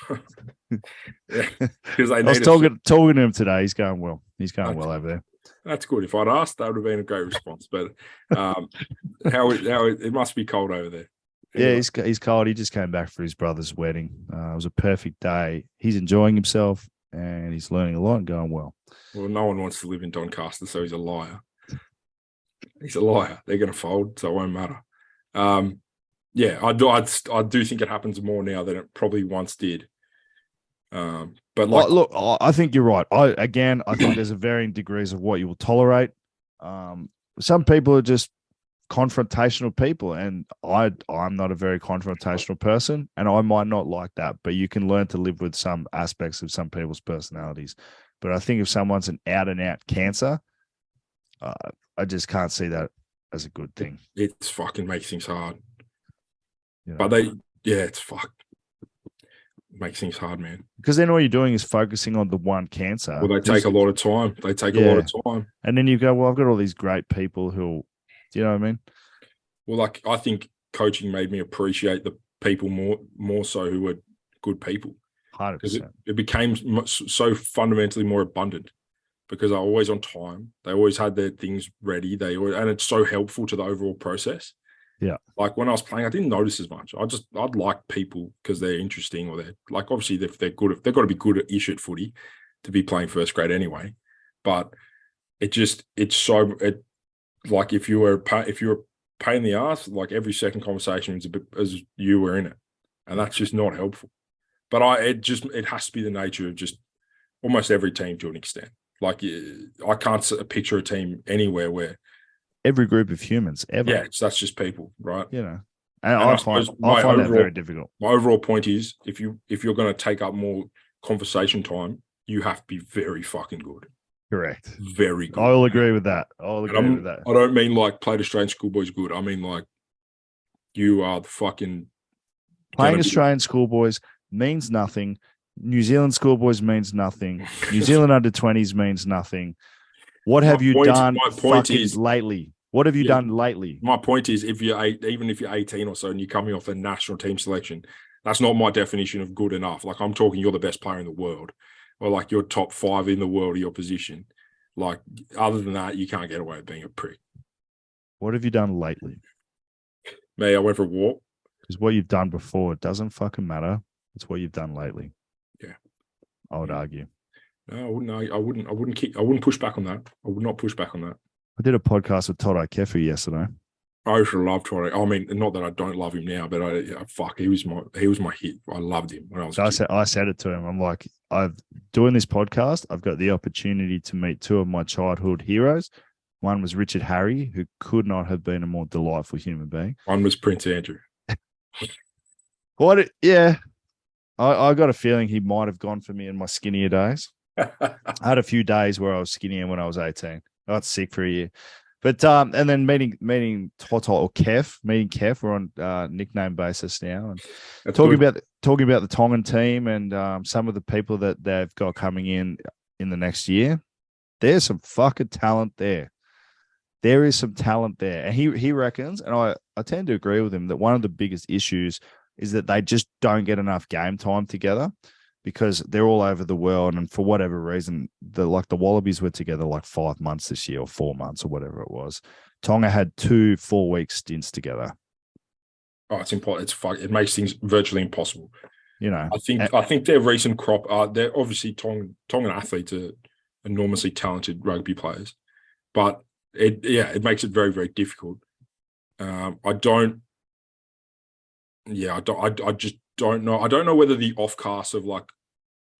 Because I was talking to him today. He's going well. He's going well over there. That's good. If I'd asked, that would have been a great response. But it must be cold over there. Anyway. Yeah, he's cold. He just came back for his brother's wedding. It was a perfect day. He's enjoying himself and he's learning a lot and going well. Well, no one wants to live in Doncaster, so he's a liar. He's a liar. They're going to fold, so it won't matter. Yeah, I do think it happens more now than it probably once did. But like, look, I think you're right. I think there's a varying degrees of what you will tolerate. Some people are just confrontational people, and I'm not a very confrontational person, and I might not like that. But you can learn to live with some aspects of some people's personalities. But I think if someone's an out and out cancer, I just can't see that as a good thing. It's fucking makes things hard. You know? But it's fucked. Makes things hard, man. Because then all you're doing is focusing on the one cancer. Well, they take a lot of time. A lot of time. And then you go, well, I've got all these great people who, do you know what I mean? Well, like I think coaching made me appreciate the people more so who were good people. 100%. Because it became so fundamentally more abundant because they're always on time. They always had their things ready. And it's so helpful to the overall process. Yeah. Like when I was playing, I didn't notice as much. I'd like people because they're interesting or they're like, obviously if they're good, they've got to be good at ish at footy to be playing first grade anyway. But it's so like if you were a pain in the ass, like every second conversation is a bit as you were in it, and that's just not helpful. But it has to be the nature of just almost every team to an extent. Like I can't picture a team anywhere where Every group of humans ever. that's just people, right? You know, and And I suppose I find that very difficult. My overall point is if you're going to take up more conversation time, you have to be very fucking good. Correct. Very good. I'll agree with that. I don't mean like played Australian schoolboys good. I mean like you are the fucking playing Australian schoolboys means nothing. New Zealand schoolboys means nothing. New Zealand under 20s means nothing. What have you done lately? What have you done lately? My point is, even if you're 18 or so and you're coming off a national team selection, that's not my definition of good enough. Like I'm talking, you're the best player in the world, or like you're top 5 in the world of your position. Like other than that, you can't get away with being a prick. What have you done lately? Me, I went for a walk. Because what you've done before, it doesn't fucking matter. It's what you've done lately. Yeah, I would argue. No, I wouldn't push back on that. I would not push back on that. I did a podcast with Todd Kefu yesterday. I used to love Todd. I mean, not that I don't love him now, but he was my hit. I loved him when I was. I said it to him. I'm like, doing this podcast. I've got the opportunity to meet 2 of my childhood heroes. One was Richard Harry, who could not have been a more delightful human being. One was Prince Andrew. Yeah. I got a feeling he might have gone for me in my skinnier days. I had a few days where I was skinnier when I was 18. I got sick for a year. But and then meeting Toto or Kev, we're on nickname basis now, and talking about the Tongan team and some of the people that they've got coming in the next year. There's some fucking talent there. There is some talent there, and he reckons, and I tend to agree with him, that one of the biggest issues is that they just don't get enough game time together because they're all over the world, and for whatever reason, the Wallabies were together like 5 months this year or 4 months or whatever it was. Tonga had 2 4-week stints together. Oh, it's impossible. It makes things virtually impossible. You know, I think their recent crop they're obviously Tongan athletes are enormously talented rugby players, but it makes it very, very difficult. I just don't know. I don't know whether the offcast of like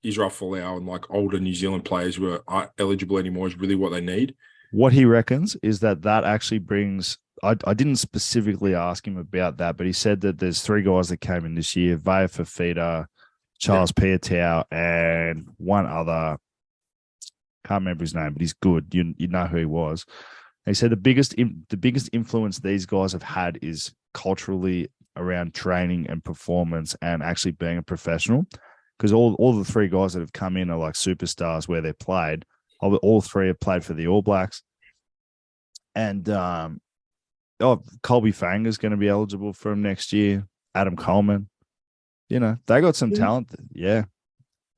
Israel Folau and like older New Zealand players who aren't eligible anymore is really what they need. What he reckons is that actually brings. I didn't specifically ask him about that, but he said that there's 3 guys that came in this year: Vaya Fafita, Charles Piutau, and one other. Can't remember his name, but he's good. You know who he was. And he said the biggest influence these guys have had is culturally around training and performance and actually being a professional. Because all the 3 guys that have come in are like superstars where they played. All 3 have played for the All Blacks. And Colby Fang is going to be eligible for him next year. Adam Coleman. You know, they got some talent. Yeah.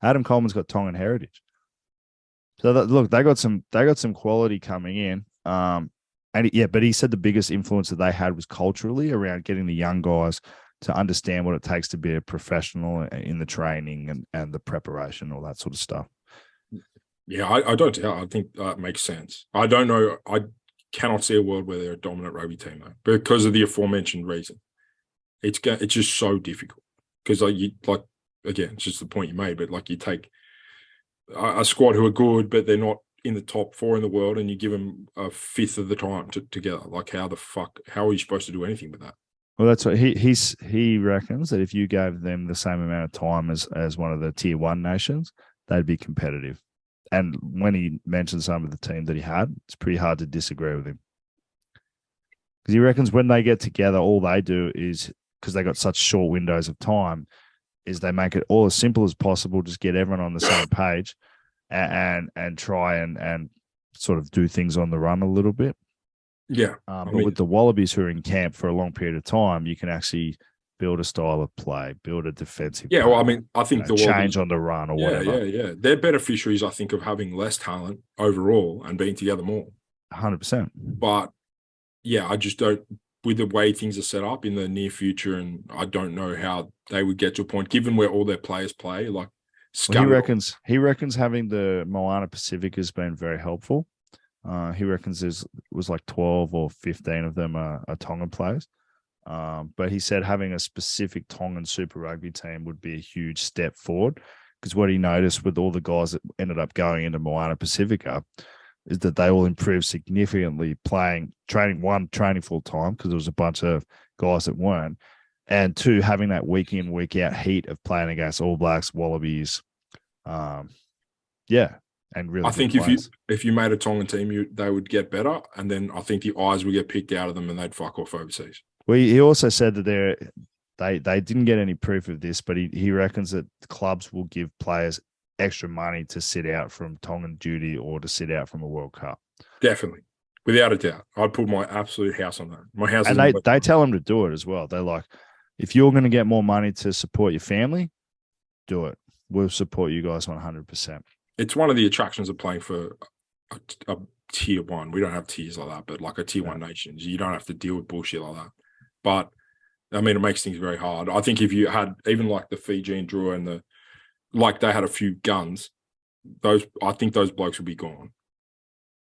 Adam Coleman's got Tongan heritage. So they got some quality coming in. But he said the biggest influence that they had was culturally around getting the young guys to understand what it takes to be a professional in the training and the preparation, all that sort of stuff. Yeah, I don't doubt. I think that makes sense. I don't know. I cannot see a world where they're a dominant rugby team though, because of the aforementioned reason. It's just so difficult because again, it's just the point you made. But like you take a squad who are good, but they're not in the top 4 in the world, and you give them a fifth of the time together. Like how are you supposed to do anything with that? Well, that's what he reckons, that if you gave them the same amount of time as one of the tier 1 nations, they'd be competitive. And when he mentioned some of the team that he had, it's pretty hard to disagree with him. Because he reckons when they get together, all they do is, because they got such short windows of time, is they make it all as simple as possible, just get everyone on the same page and try and sort of do things on the run a little bit. Yeah. But with the Wallabies who are in camp for a long period of time, you can actually build a style of play, build a defensive play, well, I mean, I think the change on the run or whatever. Yeah. They're beneficiaries, I think, of having less talent overall and being together more. 100%. But yeah, I just don't. with the way things are set up in the near future, and I don't know how they would get to a point given where all their players play. Like, Well, he reckons having the Moana Pacific has been very helpful. He reckons was like 12 or 15 of them are Tongan players. But he said having a specific Tongan Super Rugby team would be a huge step forward, because what he noticed with all the guys that ended up going into Moana Pacifica is that they all improved significantly training full time, because there was a bunch of guys that weren't, and two, having that week in, week out heat of playing against All Blacks, Wallabies. And really, I think if you made a Tongan team, they would get better, and then I think the eyes would get picked out of them, and they'd fuck off overseas. Well, he also said that they didn't get any proof of this, but he reckons that clubs will give players extra money to sit out from Tongan duty or to sit out from a World Cup. Definitely, without a doubt, I'd put my absolute house on that. My house, and they tell them to do it as well. They're like, if you're going to get more money to support your family, do it. We'll support you guys 100%. It's one of the attractions of playing for a tier one. We don't have tiers like that, but like a tier one nations, you don't have to deal with bullshit like that. But I mean, it makes things very hard. I think if you had even like the Fiji and Drua and they had a few guns, I think those blokes will be gone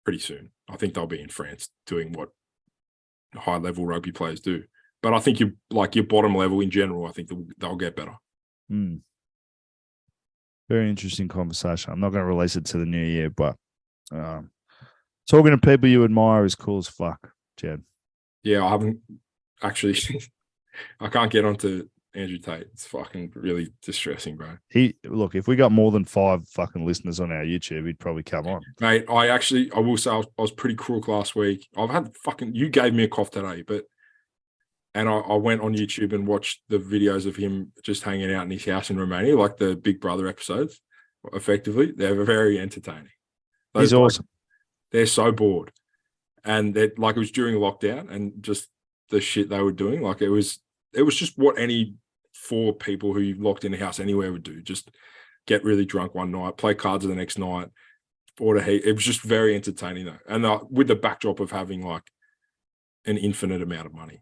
pretty soon. I think they'll be in France doing what high level rugby players do. But I think your bottom level in general, I think they'll get better. Very interesting conversation. I'm not going to release it to the new year, but talking to people you admire is cool as fuck, Jed. Yeah, I haven't actually. I can't get onto Andrew Tate. It's fucking really distressing, bro. Look, if we got more than 5 fucking listeners on our YouTube, he'd probably come on. Mate, I will say I was pretty crook last week. I've had you gave me a cough today, and I went on YouTube and watched the videos of him just hanging out in his house in Romania, like the Big Brother episodes. Effectively, they're very entertaining. He's awesome. They're so bored, and it was during lockdown, and just the shit they were doing. Like it was just what any 4 people who you locked in a house anywhere would do. Just get really drunk one night, play cards the next night, order heat. It was just very entertaining though, and with the backdrop of having like an infinite amount of money.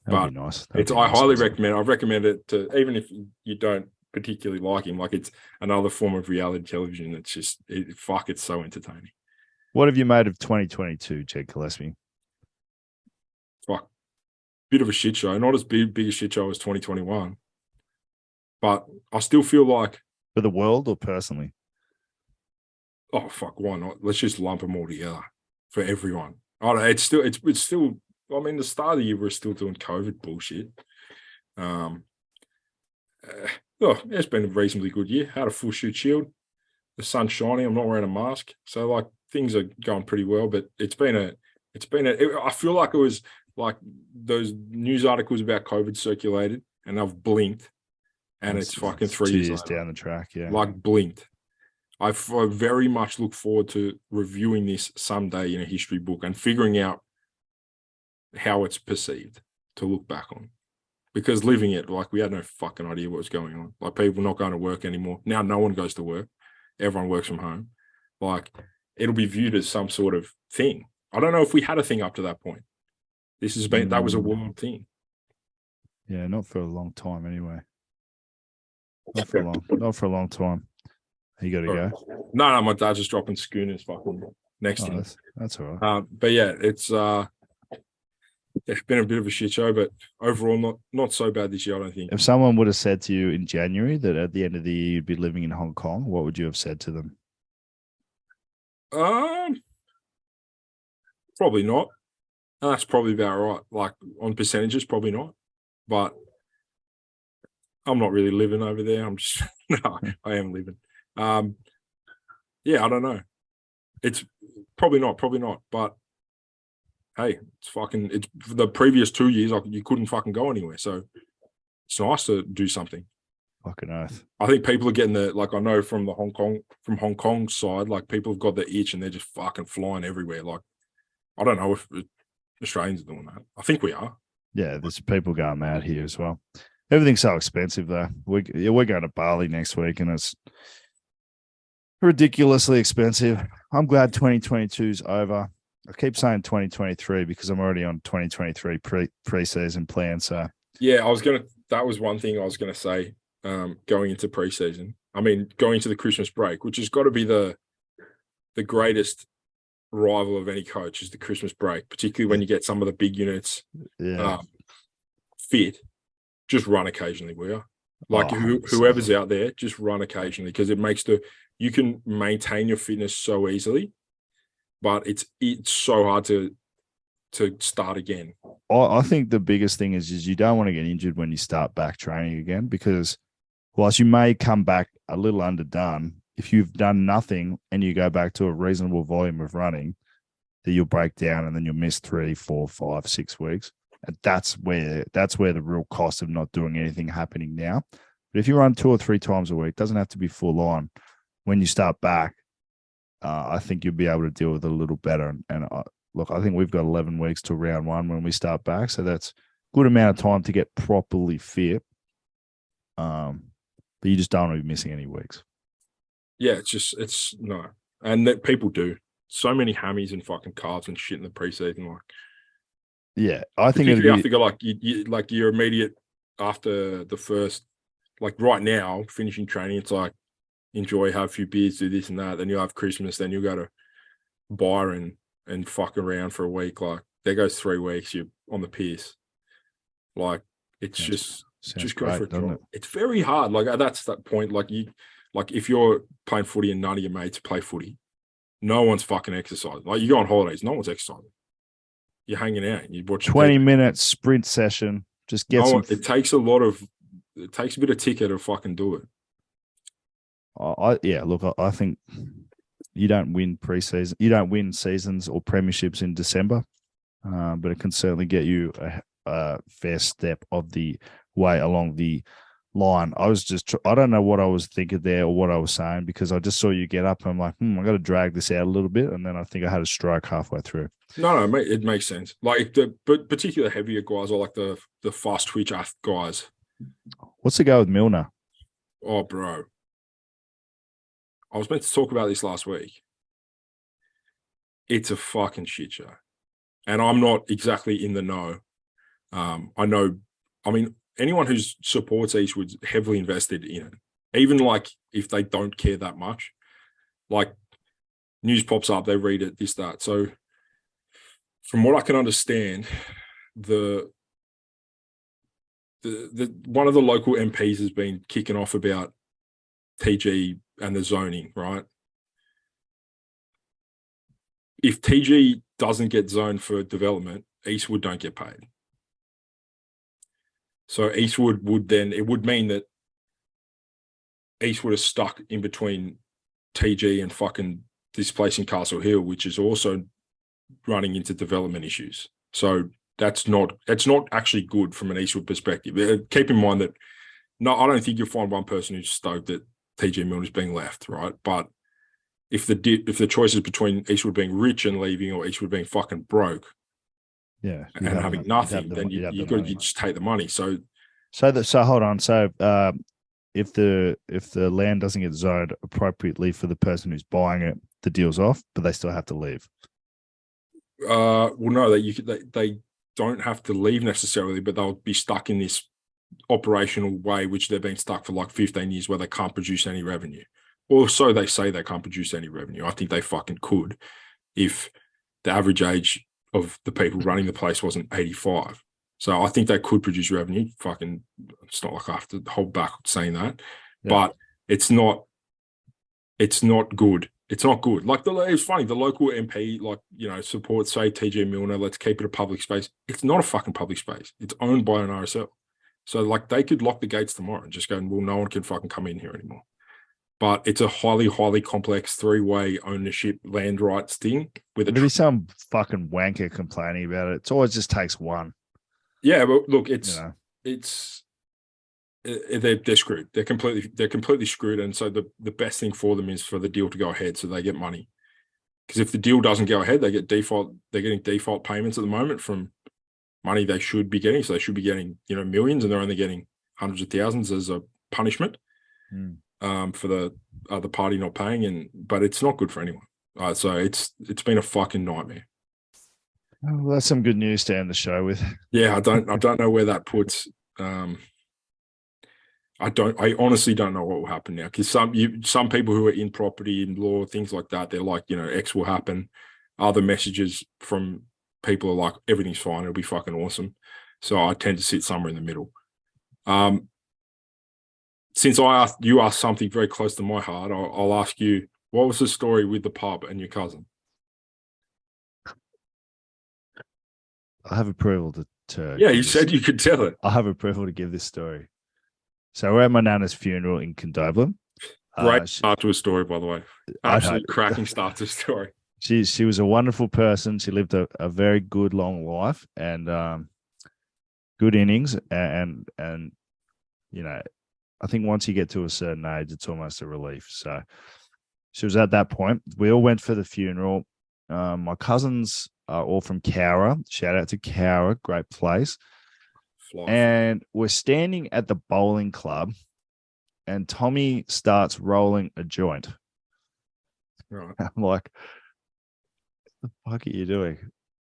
That'd be nice. I highly recommend. I've recommended it to, even if you don't particularly like him. Like, it's another form of reality television. It's just it's so entertaining. What have you made of 2022, Jed Gillespie? Fuck, bit of a shit show. Not as big a shit show as 2021, but I still feel like, for the world or personally. Oh fuck, why not? Let's just lump them all together for everyone. I don't know, it's still. I mean, the start of the year, we're still doing COVID bullshit. It's been a reasonably good year. Had a full shoot shield. The sun's shining. I'm not wearing a mask. So, like, things are going pretty well. But I feel like it was like those news articles about COVID circulated, and I've blinked. And it's fucking 3 years later, down the track, yeah. Like, blinked. I very much look forward to reviewing this someday in a history book and figuring out how it's perceived to look back on, because living it, like, we had no fucking idea what was going on. Like, people not going to work anymore. Now no one goes to work. Everyone works from home. Like, it'll be viewed as some sort of thing. I don't know if we had a thing up to that point. That was a world thing. Yeah, not for a long time anyway. Not for a long time. You got to go. No, my dad's just dropping schooners fucking next to him. That's all right. But yeah, it's been a bit of a shit show, but overall not so bad this year, I don't think. If someone would have said to you in January that at the end of the year you'd be living in Hong Kong, what would you have said to them? Probably not. That's probably about right. Like, on percentages, probably not. But I'm not really living over there. I'm just no, I am living. Yeah, I don't know. It's probably not. But hey, it's the previous 2 years, like, you couldn't fucking go anywhere. So it's nice to do something. Fucking earth. I think people are getting I know from Hong Kong side, like, people have got the itch and they're just fucking flying everywhere. Like, I don't know if Australians are doing that. I think we are. Yeah, there's people going mad here as well. Everything's so expensive though. We're going to Bali next week and it's ridiculously expensive. I'm glad 2022 is over. I keep saying 2023 because I'm already on 2023 preseason plan. So Yeah, that was one thing I was gonna say. Going into preseason, I mean, going into the Christmas break, which has got to be the greatest rival of any coach, is the Christmas break, particularly when you get some of the big units fit. Just run occasionally, will you? Like whoever's out there, just run occasionally, because it makes you can maintain your fitness so easily, but it's so hard to start again. I think the biggest thing is you don't want to get injured when you start back training again, because whilst you may come back a little underdone, if you've done nothing and you go back to a reasonable volume of running, that you'll break down and then you'll miss 3, 4, 5, 6 weeks. And that's where the real cost of not doing anything happening now. But if you run 2 or 3 times a week, it doesn't have to be full on. When you start back, I think you'll be able to deal with it a little better. And look, I think we've got 11 weeks to round 1 when we start back, so that's a good amount of time to get properly fit. But you just don't want to be missing any weeks. Yeah, it's no, and that people do so many hammies and fucking calves and shit in the preseason, like. Yeah, I think you have to go like your immediate after the first, like right now, finishing training. It's like enjoy, have a few beers, do this and that. Then you'll have Christmas. Then you'll go to Byron and fuck around for a week. Like there goes 3 weeks. You're on the piss. Like it's just go great, for a doesn't jog. It's very hard. Like that's that point. Like if you're playing footy and none of your mates play footy, no one's fucking exercising. Like you go on holidays, no one's exercising. You're hanging out. You watch 20-minute sprint session. Just get some. It takes a bit of ticker to fucking do it. I think you don't win preseason. You don't win seasons or premierships in December, but it can certainly get you a fair step of the way along the line. I don't know what I was thinking there or what I was saying, because I just saw you get up and I'm like, I got to drag this out a little bit. And then I think I had a stroke halfway through. No, it makes sense. Like but particular heavier guys, or like the fast twitch guys. What's the go with Milner? Oh, bro. I was meant to talk about this last week. It's a fucking shit show. And I'm not exactly in the know. I mean, anyone who supports Eastwood's heavily invested in it, even like if they don't care that much, like news pops up, they read it, this, that. So from what I can understand, the one of the local MPs has been kicking off about TG and the zoning, right? If TG doesn't get zoned for development, Eastwood don't get paid. So Eastwood it would mean that Eastwood is stuck in between TG and fucking this place in Castle Hill, which is also running into development issues. So it's not actually good from an Eastwood perspective. Keep in mind that I don't think you'll find one person who's stoked that TG Milner is being left, right? But if the choice is between Eastwood being rich and leaving or Eastwood being fucking broke, and having nothing, then you just take the money. So hold on. So if the land doesn't get zoned appropriately for the person who's buying it, the deal's off, but they still have to leave. Well, no, they don't have to leave necessarily, but they'll be stuck in this operational way, which they've been stuck for like 15 years, where they can't produce any revenue. Or so they say they can't produce any revenue. I think they fucking could if the average age of the people running the place wasn't 85. So I think they could produce revenue. Fucking, it's not like I have to hold back saying that, but it's not good. It's not good. Like it's funny. The local MP, supports, say, TG Milner. Let's keep it a public space. It's not a fucking public space. It's owned by an RSL. So they could lock the gates tomorrow and just go, well, no one can fucking come in here anymore. But it's a highly, highly complex 3-way ownership land rights thing. There'll be some fucking wanker complaining about it. It always just takes one. Yeah, but look, they're screwed. They're completely screwed. And so the best thing for them is for the deal to go ahead, so they get money. Because if the deal doesn't go ahead, they get default. They're getting default payments at the moment from money they should be getting. So they should be getting millions, and they're only getting hundreds of thousands as a punishment. For the other party not paying, but it's not good for anyone. So it's been a fucking nightmare. Well, that's some good news to end the show with. Yeah, I don't know where that puts. Um, I honestly don't know what will happen now, because some people who are in property and law, things like that, they're like, X will happen. Other messages from people are like, everything's fine, it'll be fucking awesome. So I tend to sit somewhere in the middle. Since you asked something very close to my heart, I'll ask you, what was the story with the pub and your cousin? I have approval to Yeah, you said you could tell it. I have approval to give this story. So we're at my nana's funeral in Condobolin. Great start to a story, by the way. Absolutely cracking start to a story. She was a wonderful person. She lived a very good long life and good innings. And I think once you get to a certain age, it's almost a relief. So she was at that point. We all went for the funeral. My cousins are all from Cowra. Shout out to Cowra, great place. And we're standing at the bowling club, and Tommy starts rolling a joint. Right. I'm like, what the fuck are you doing?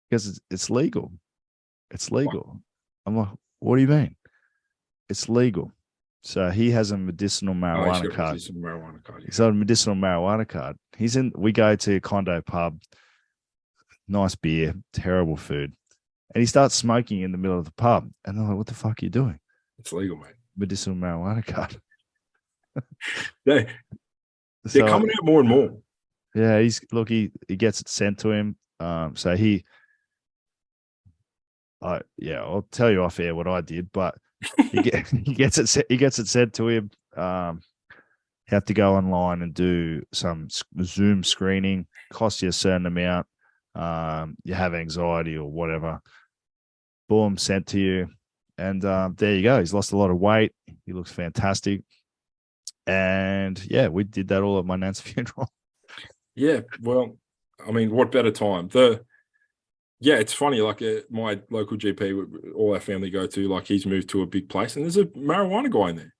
Because it's legal. It's legal. What? I'm like, what do you mean? It's legal. So he has a medicinal marijuana card. He's got a medicinal marijuana card. We go to Condo Pub, nice beer, terrible food. And he starts smoking in the middle of the pub. And they're like, what the fuck are you doing? It's legal, mate. Medicinal marijuana card. They're coming out more and more. Yeah, he gets it sent to him. I'll tell you off air what I did, but he gets it sent to him. You have to go online and do some Zoom screening, costs you a certain amount. You have anxiety or whatever. Boom, sent to you. And there you go. He's lost a lot of weight. He looks fantastic. And yeah, we did that all at my nan's funeral. Yeah, well, I mean, what better time? It's funny, like my local GP, all our family go to, like he's moved to a big place and there's a marijuana guy in there.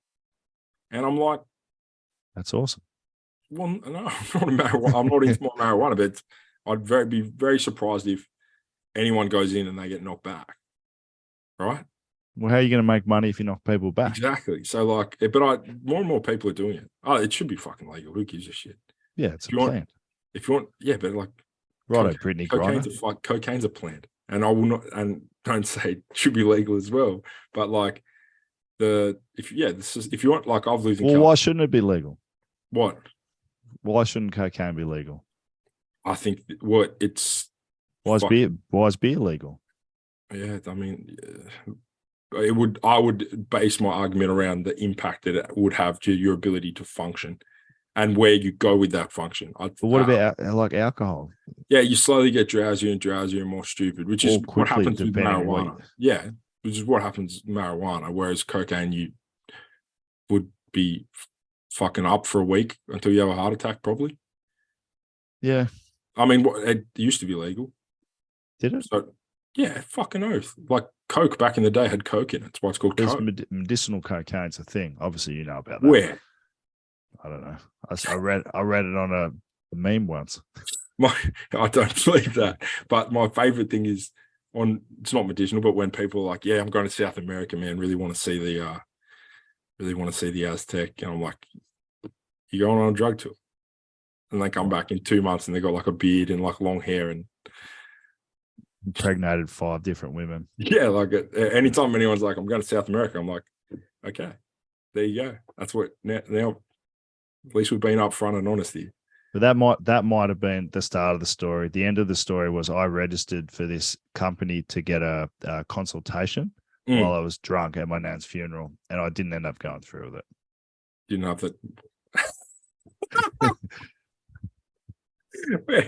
And I'm like, that's awesome. Well, no, I'm not into my marijuana, but I'd be very surprised if anyone goes in and they get knocked back. Right? Well, how are you going to make money if you knock people back? Exactly. So more and more people are doing it. Oh, it should be fucking legal. Who gives a shit? Yeah, it's a plant. If you want, yeah, but like, righto, Brittany Griner. Cocaine's a plant, and I will not, and don't say it should be legal as well. But like if you want, like I've lived in. Well, why shouldn't it be legal? What? Why shouldn't cocaine be legal? I think why is beer legal? Yeah, I mean, I would base my argument around the impact that it would have to your ability to function and where you go with that function. But what about like alcohol? Yeah, you slowly get drowsier and more stupid, which is what happens with marijuana. Yeah, which is what happens with marijuana, whereas cocaine, you would be fucking up for a week until you have a heart attack, probably. Yeah. I mean, it used to be legal. Did it? So, yeah, fucking oath. Like Coke back in the day had Coke in it. That's why it's called Coke. Medicinal cocaine's a thing. Obviously, you know about that. Where? I don't know. I read it on a meme once. I don't believe that. But my favorite thing is it's not medicinal, but when people are like, yeah, I'm going to South America, man, really want to see the Aztec. And I'm like, you're going on a drug tour. And they come back in 2 months and they got like a beard and like long hair and impregnated 5 different women. Yeah, like anytime anyone's like, I'm going to South America, I'm like, okay, there you go. That's what now at least we've been upfront and honest here. But that might have been the start of the story. The end of the story was I registered for this company to get a consultation while I was drunk at my nan's funeral, and I didn't end up going through with it. Didn't have that.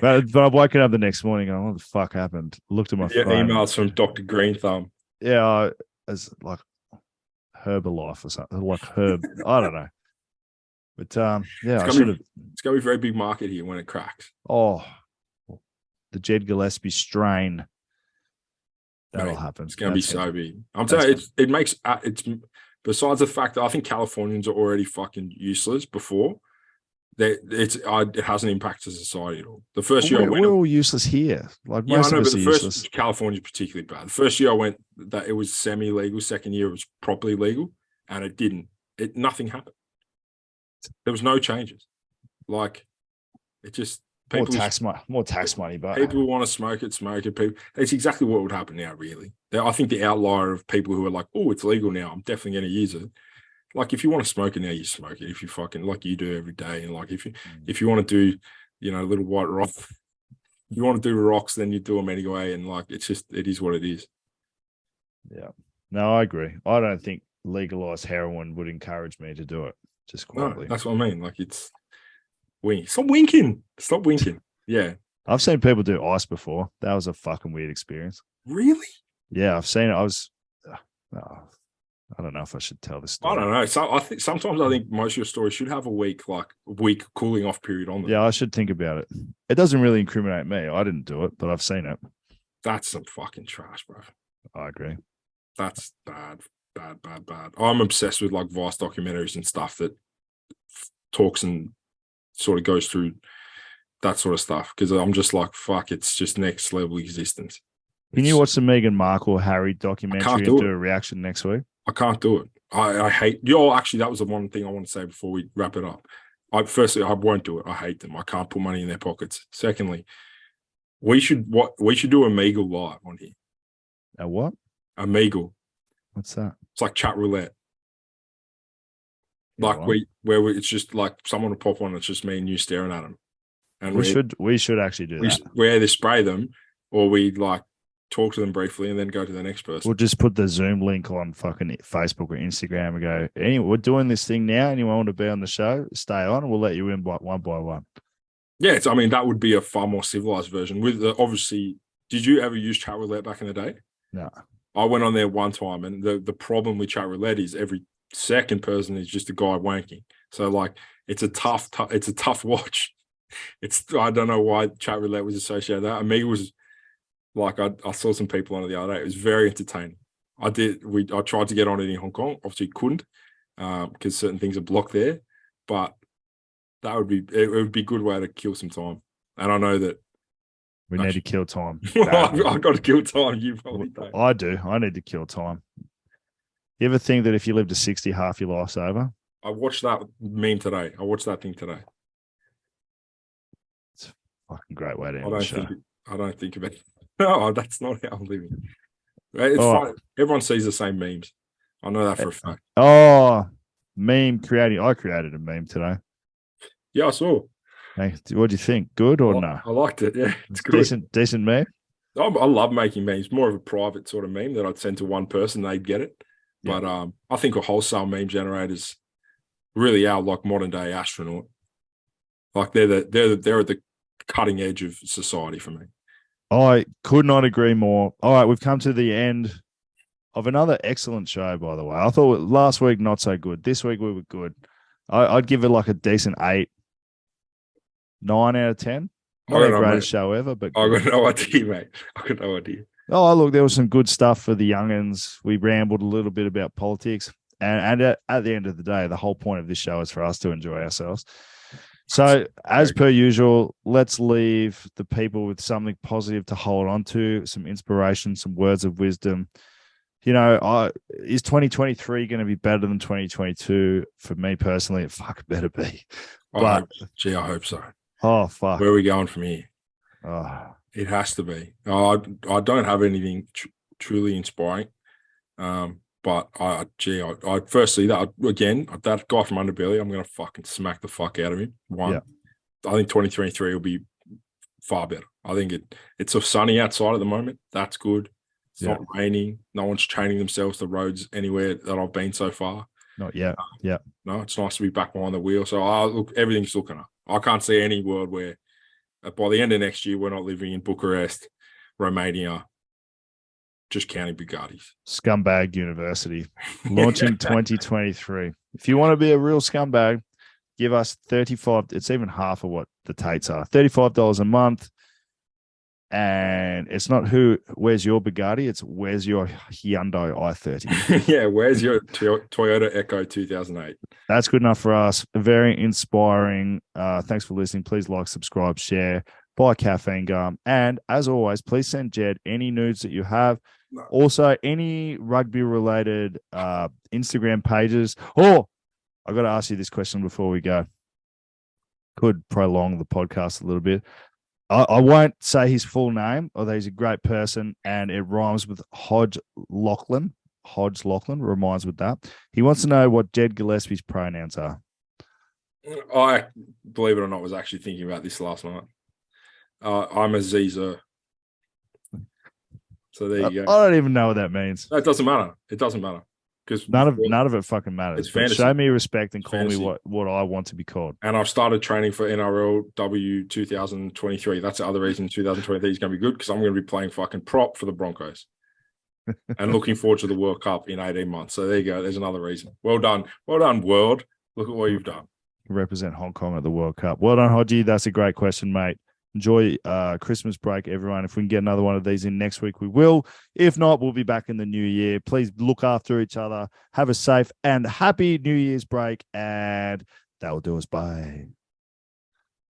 But I'm waking up the next morning going, what the fuck happened? Looked at my phone. Emails from Dr. Green Thumb. Yeah, as like Herbalife or something, like Herb. I don't know. But yeah, it's going to be a very big market here when it cracks. Oh, the Jed Gillespie strain. That'll happen. It's going to be so big. I'm telling you, it's besides the fact that I think Californians are already fucking useless before. It hasn't impacted society at all. The first year We're all useless here. Like yeah, I most know, of but us are the useless. first California is particularly bad. The first year I went, that it was semi-legal. Second year it was properly legal, and it didn't. Nothing happened. There was no changes. Like it just More people tax money, but people want to smoke it. People. It's exactly what would happen now. Really, I think the outlier of people who are like, oh, it's legal now, I'm definitely going to use it. Like if you want to smoke it now, you smoke it. If you fucking like you do every day, and like if you want to do, little white rock, you want to do rocks, then you do them anyway. And like it is what it is. Yeah, no, I agree. I don't think legalized heroin would encourage me to do it. Just quietly. No, that's what I mean. Like it's wink. Stop winking. Stop winking. Yeah. I've seen people do ice before. That was a fucking weird experience. Really? Yeah, I've seen it. I don't know if I should tell this story. I don't know. So I think sometimes most of your stories should have a week cooling off period on them. Yeah, I should think about it. It doesn't really incriminate me. I didn't do it, but I've seen it. That's some fucking trash, bro. I agree. That's bad. I'm obsessed with like Vice documentaries and stuff that talks and sort of goes through that sort of stuff because I'm just like, fuck, it's just next level existence. Can you watch the Meghan Markle Harry documentary and do a reaction next week? I can't do it. I hate actually that was the one thing I want to say before we wrap it up. Firstly, I won't do it. I hate them. I can't put money in their pockets. Secondly, we should do a Meagle live on here. A what? A Meagle. What's that? It's like chat roulette. Like it's just like someone will pop on. It's just me and you staring at them. And we should actually do that. We either spray them or we like talk to them briefly and then go to the next person. We'll just put the Zoom link on fucking Facebook or Instagram and go, anyway, we're doing this thing now. Anyone want to be on the show? Stay on and we'll let you in one by one. Yeah, that would be a far more civilized version. With obviously, did you ever use chat roulette back in the day? No. I went on there one time, and the problem with chat roulette is every second person is just a guy wanking. So like, it's a tough watch. I don't know why chat roulette was associated with that. Amiga was like, I saw some people on it the other day. It was very entertaining. I tried to get on it in Hong Kong. Obviously couldn't because certain things are blocked there. But it would be a good way to kill some time. And I know that we need to kill time. I've got to kill time. You probably don't. I do. I need to kill time. You ever think that if you live to 60, half your life's over? I watched that meme today. I watched that thing today. It's a fucking great way to end the show. I don't think about it. No, that's not how I'm living. It's fine. Everyone sees the same memes. I know that for a fact. Oh, meme creating. I created a meme today. Yeah, I saw. Hey, what do you think? Good or no? I liked it. Yeah, it's good. Decent meme. I love making memes. More of a private sort of meme that I'd send to one person, they'd get it. Yeah. But I think a wholesale meme generators really are like modern day astronaut. Like they're at the cutting edge of society for me. I could not agree more. All right, we've come to the end of another excellent show, by the way. I thought last week not so good. This week we were good. I'd give it like a decent 8, 9 out of 10. Not the greatest show ever, but I got no idea, mate. I got no idea. Oh, look, there was some good stuff for the youngins. We rambled a little bit about politics. And at the end of the day, the whole point of this show is for us to enjoy ourselves. So, as per usual, let's leave the people with something positive to hold on to, some inspiration, some words of wisdom. You know, is 2023 going to be better than 2022? For me personally, it fucking better be. I hope so. Oh, fuck. Where are we going from here? Oh. It has to be. I don't have anything truly inspiring. But firstly, that guy from Underbelly, I'm going to fucking smack the fuck out of him. I think 2023 will be far better. I think it's so sunny outside at the moment. That's good. It's not raining. No one's chaining themselves to roads anywhere that I've been so far. Not yet. No, it's nice to be back behind the wheel. So look, everything's looking up. I can't see any world where by the end of next year, we're not living in Bucharest, Romania, just counting Bugattis. Scumbag University, launching 2023. If you want to be a real scumbag, give us $35. It's even half of what the Tates are. $35 a month, And it's not where's your Bugatti, it's where's your Hyundai i30. Yeah, where's your Toyota Echo 2008? That's good enough for us. Very inspiring. Thanks for listening. Please like, subscribe, share, buy caffeine gum. And as always, please send Jed any nudes that you have. No. Also, any rugby related Instagram pages. Oh, I got to ask you this question before we go. Could prolong the podcast a little bit. I won't say his full name, although he's a great person, and it rhymes with Hodge Lachlan. Hodge Lachlan rhymes with that. He wants to know what Jed Gillespie's pronouns are. I, believe it or not, was actually thinking about this last night. I'm a Ziza. So there you go. I don't even know what that means. No, it doesn't matter. It doesn't matter. Because none of it fucking matters. It's fantasy. Show me respect and call Fantasy. me what I want to be called. And I've started training for NRLW 2023. That's the other reason 2023 is going to be good, because I'm going to be playing fucking prop for the Broncos and looking forward to the World Cup in 18 months. So there you go. There's another reason. Well done. Well done, world. Look at what you've done. Represent Hong Kong at the World Cup. Well done, Hodgie. That's a great question, mate. Enjoy Christmas break, everyone. If we can get another one of these in next week, we will. If not, we'll be back in the new year. Please look after each other. Have a safe and happy New Year's break. And that will do us. Bye.